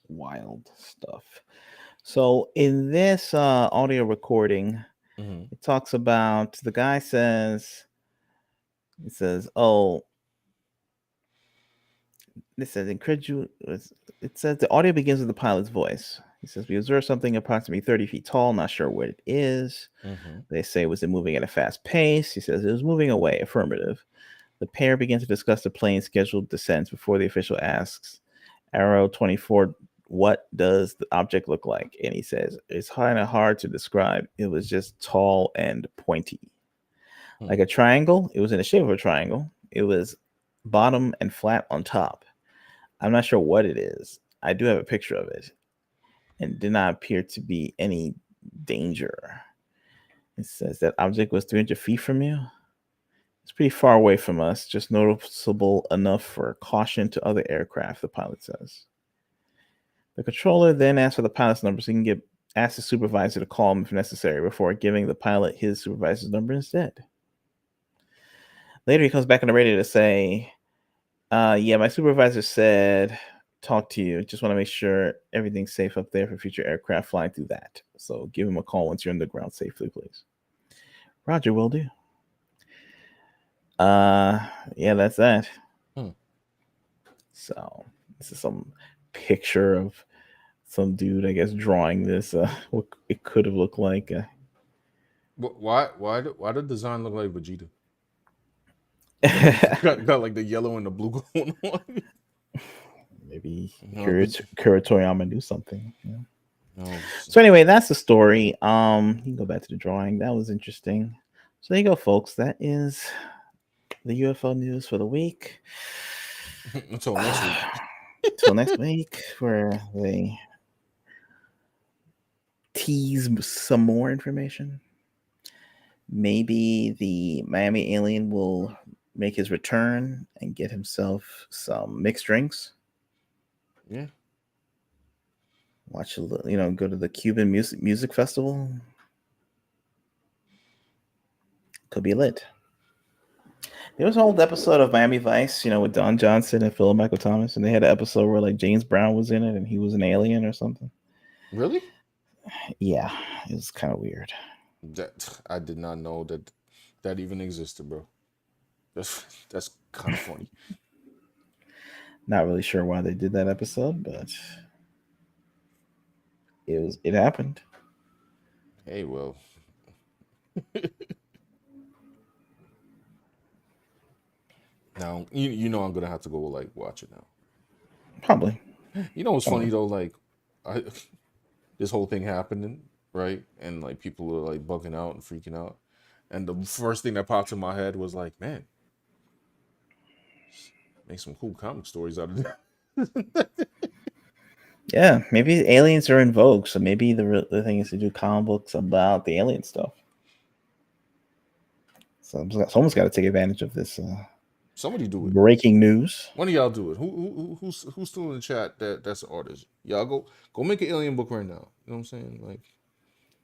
Wild stuff. So in this audio recording, Hmm. it talks about the guy says, it says, oh, it says incredulous. It says the audio begins with the pilot's voice. He says, we observed something approximately 30 feet tall, not sure what it is. Hmm. They say, was it moving at a fast pace? He says, it was moving away. Affirmative. The pair begin to discuss the plane's scheduled descents before the official asks Arrow 24, what does the object look like? And he says, it's kind of hard to describe. It was just tall and pointy. Like a triangle. It was in the shape of a triangle. It was bottom and flat on top. I'm not sure what it is. I do have a picture of it. And did not appear to be any danger. It says that object was 300 feet from you. It's pretty far away from us, just noticeable enough for caution to other aircraft, the pilot says. The controller then asks for the pilot's number so he can ask the supervisor to call him if necessary before giving the pilot his supervisor's number instead. Later, he comes back on the radio to say, yeah, my supervisor said, talk to you. Just want to make sure everything's safe up there for future aircraft flying through that. So give him a call once you're on the ground safely, please. Roger, will do. Yeah, that's that. Hmm. So this is some picture of some dude, I guess, drawing this. What it could have looked like. Why did design look like Vegeta? Got like the yellow and the blue going on. Maybe No, Kira Toriyama knew something. Yeah. no. So anyway, that's the story. You can go back to the drawing. That was interesting. So there you go, folks. That is the UFO news for the week. Until next week. Till next week, where they tease some more information. Maybe the Miami alien will make his return and get himself some mixed drinks. Yeah. Watch go to the Cuban music festival. Could be lit. There was an old episode of Miami Vice, with Don Johnson and Philip Michael Thomas, and they had an episode where like James Brown was in it and he was an alien or something. Really? Yeah, it was kind of weird. That I did not know that even existed, bro. That's kind of funny. Not really sure why they did that episode, but it happened. Hey, well. Now I'm gonna have to go like watch it now. Probably. You know what's funny though? Like, I this whole thing happening, right? And like people are like bugging out and freaking out. And the first thing that popped in my head was like, man, make some cool comic stories out of that. Yeah, maybe aliens are in vogue, so maybe the thing is to do comic books about the alien stuff. So someone's got to take advantage of this. Somebody do it. Breaking news. One of y'all do it. Who's still in the chat that's an artist? Y'all go make an alien book right now. You know what I'm saying? Like,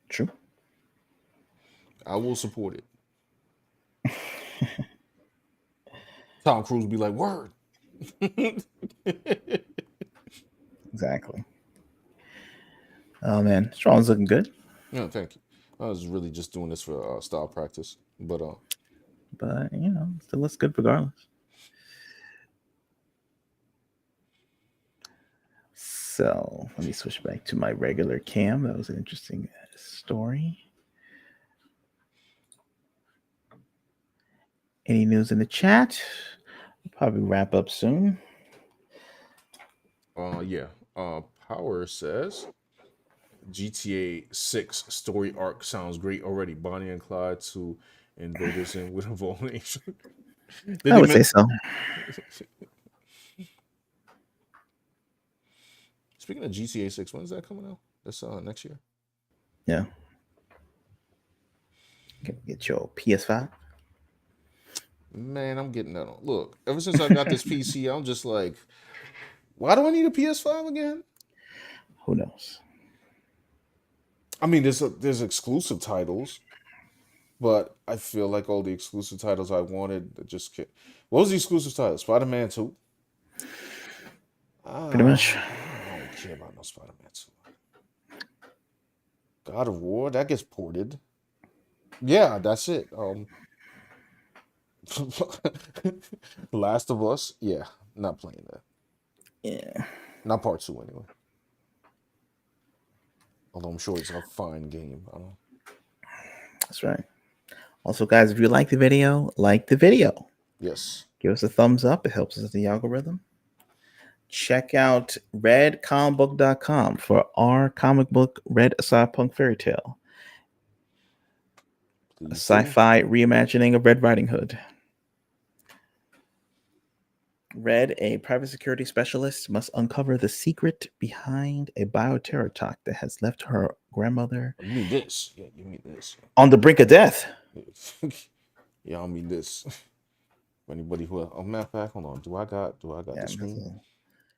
True. I will support it. Tom Cruise be like, word. Exactly. Oh man, Strong's looking good. Yeah, thank you. I was really just doing this for style practice, but still looks good regardless. So let me switch back to my regular cam. That was an interesting story. Any news in the chat? We'll probably wrap up soon. Yeah. Power says GTA 6 story arc sounds great already. Bonnie and Clyde to invaders in with a vulnation. I would say so. Speaking of GTA 6, when is that coming out? That's next year. Yeah. Get your PS5. Man, I'm getting that on. Look, ever since I got this PC, I'm just like, why do I need a PS5 again? Who knows? I mean, there's exclusive titles, but I feel like all the exclusive titles I wanted just can't. What was the exclusive title? Spider-Man 2? Pretty much. I don't care about no Spider-Man 2. God of War, that gets ported. Yeah, that's it. Last of Us, yeah, not playing that. Yeah, Not part two anyway. Although I'm sure it's a fine game. I don't. that's right. Also, guys, if you like the video, like the video. Yes. Give us a thumbs up. It helps us with the algorithm. Check out redcomicbook.com for our comic book, Red Cyberpunk Fairytale, a Please do. sci-fi reimagining of Red Riding Hood. Red, a private security specialist, must uncover the secret behind a bioterror talk that has left her grandmother You mean this? Yeah, you mean this. on the brink of death. Yeah, I mean this. For anybody who, oh, matter of fact, hold on. Do I got Yeah, the screen?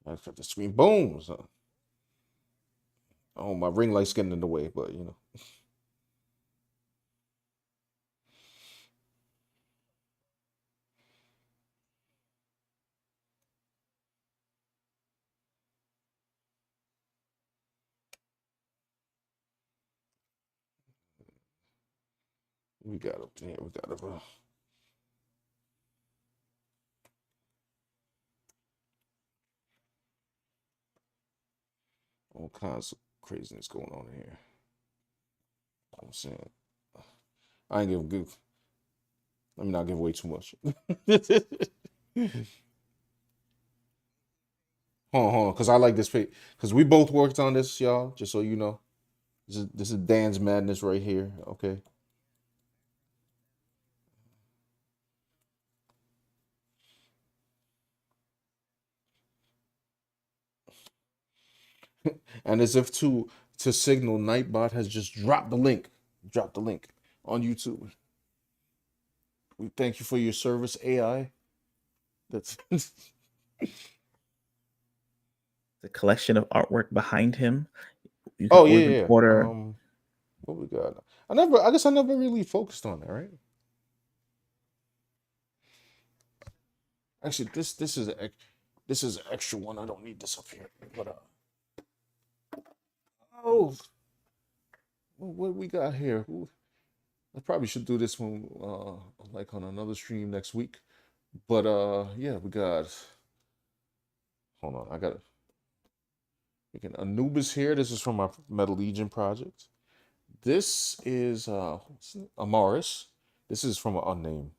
I got the screen. Boom. So, oh, my ring light's getting in the way, but you know. We got up there. We got all kinds of craziness going on in here. I'm saying, I ain't giving good. Let me not give away too much. Hold on, because I like this page. Because we both worked on this, y'all. Just so you know, this is Dan's madness right here. Okay. And as if to signal, Nightbot has just dropped the link. Dropped the link on YouTube. We thank you for your service, AI. That's The collection of artwork behind him. You can oh yeah, order yeah. order. What we got? I guess I never really focused on that, right? Actually, this is an extra one. I don't need this up here. But oh, what we got here? I probably should do this one like on another stream next week. But yeah, we got. Hold on, I got it. Anubis here. This is from my Metal Legion project. This is Amaris. This is from an unnamed.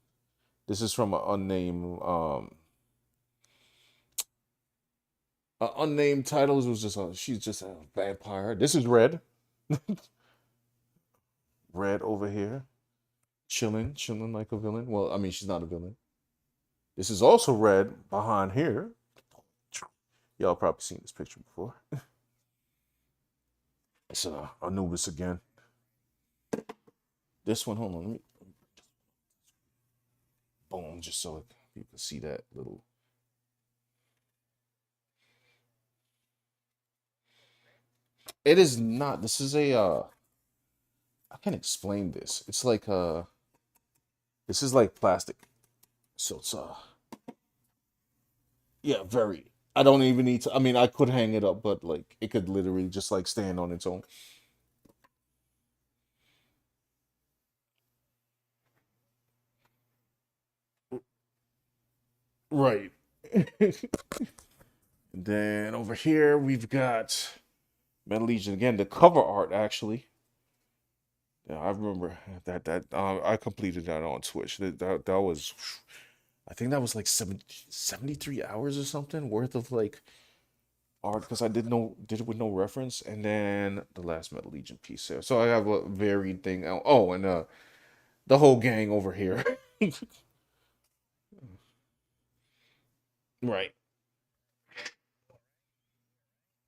This is from an unnamed unnamed title. It was just she's just a vampire. This is Red. Red over here. Chilling like a villain. Well, I mean she's not a villain. This is also Red behind here. Y'all probably seen this picture before. It's Anubis again. This one, hold on, let me boom, just so you can see that little. It is not. This is a. I can't explain this. It's like this is like plastic, so it's yeah, very. I don't even need to. I mean, I could hang it up, but like it could literally just like stand on its own. Right. And then over here we've got Metal Legion again. The cover art actually. Yeah, I remember that I completed that on Twitch. That was, I think that was like 73 hours or something worth of like art because I did it with no reference, and then the last Metal Legion piece there. So I have a varied thing. Oh, and the whole gang over here. Right.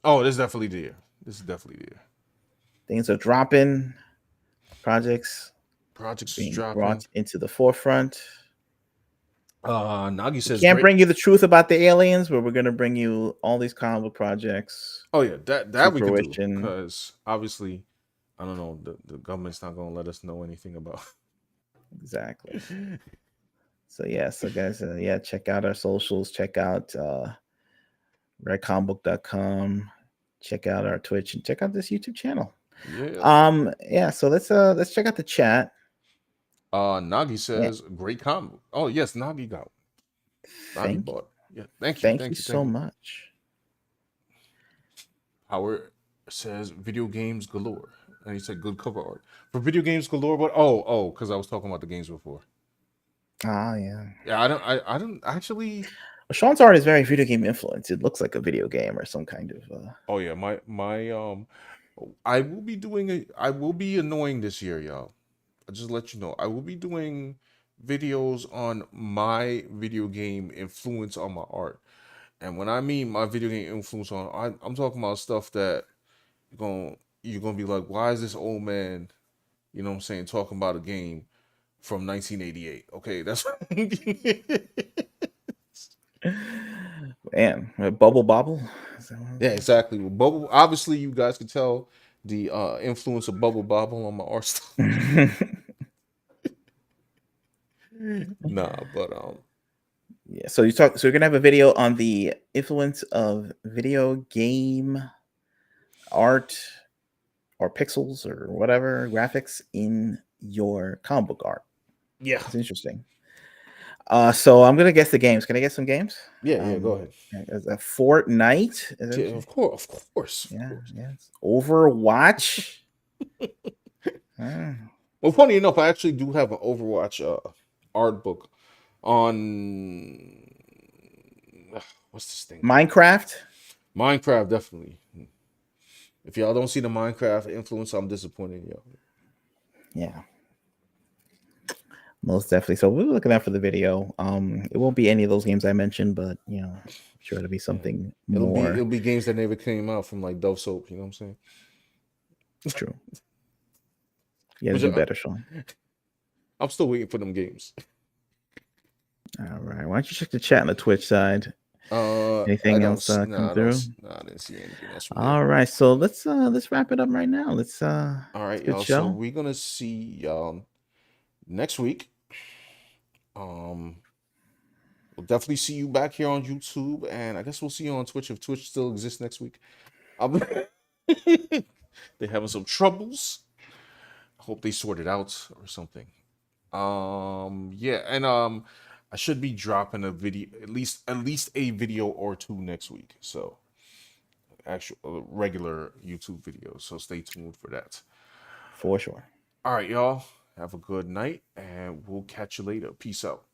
Oh, this is definitely the year. This is definitely the year. Things are dropping. Projects Projects is being dropping. brought into the forefront. Nagi We says can't great. bring you the truth about the aliens, but we're gonna bring you all these comic book projects Oh yeah, to that we could do fruition. because obviously, I don't know, the government's not gonna let us know anything about. Exactly. So yeah, so guys, yeah, check out our socials. Check out redcombook.com. Check out our Twitch and check out this YouTube channel. Yeah. Yeah, so let's check out the chat. Nagi Yeah, says great comment. Oh yes, Nagi got one. Nagi thank bought. Yeah, thank you, thank you thank you, thank so you. much. Howard says video games galore, and he said good cover art for video games galore. But because I was talking about the games before. Ah, yeah. Yeah, I don't actually. Well, Sean's art is very video game influenced. It looks like a video game or some kind of. Oh yeah, my. I will be annoying this year, y'all. I'll just let you know. I will be doing videos on my video game influence on my art. And when I mean my video game influence on, I'm talking about stuff that you're gonna be like, why is this old man, you know what I'm saying, talking about a game from 1988? Okay, that's Man, Bubble Bobble. Is that yeah, exactly. Well, Bubble, obviously, you guys could tell the influence of Bubble Bobble on my art style. one? Nah, but Yeah. So you talk. So you're gonna have a video on the influence of video game art or pixels or whatever graphics in your comic book art. yeah, That's interesting. So I'm gonna guess the games. Can I guess some games? yeah. Go ahead. As a Fortnite. Is that Yeah, what you? of course, of Yeah, course. yes. Overwatch. Uh, Well, funny enough, I actually do have an Overwatch art book on what's this thing called? Minecraft. Minecraft, definitely. If y'all don't see the Minecraft influence, I'm disappointed, y'all. Yeah, most definitely. So we're looking out for the video. It won't be any of those games I mentioned, but I'm sure it'll be Yeah. something It'll more be games that never came out from like Dove Soap, you know what I'm saying? true. You got to Which do better, Sean. I'm still waiting for them games. All right. Why don't you check the chat on the Twitch side? I Anything don't. else come Nah, I don't. through? Nah, I didn't see anything else from there. All right. So let's wrap it up right now. It's All right, a good y'all. So show. we're gonna see y'all next week. Um, we'll definitely see you back here on YouTube, and I guess we'll see you on Twitch if Twitch still exists next week. I'm they're having some troubles. I hope they sort it out or something. Yeah, and I should be dropping a video, at least a video or two next week. So actual regular YouTube videos. So stay tuned for that. For sure. All right, y'all. Have a good night, and we'll catch you later. Peace out.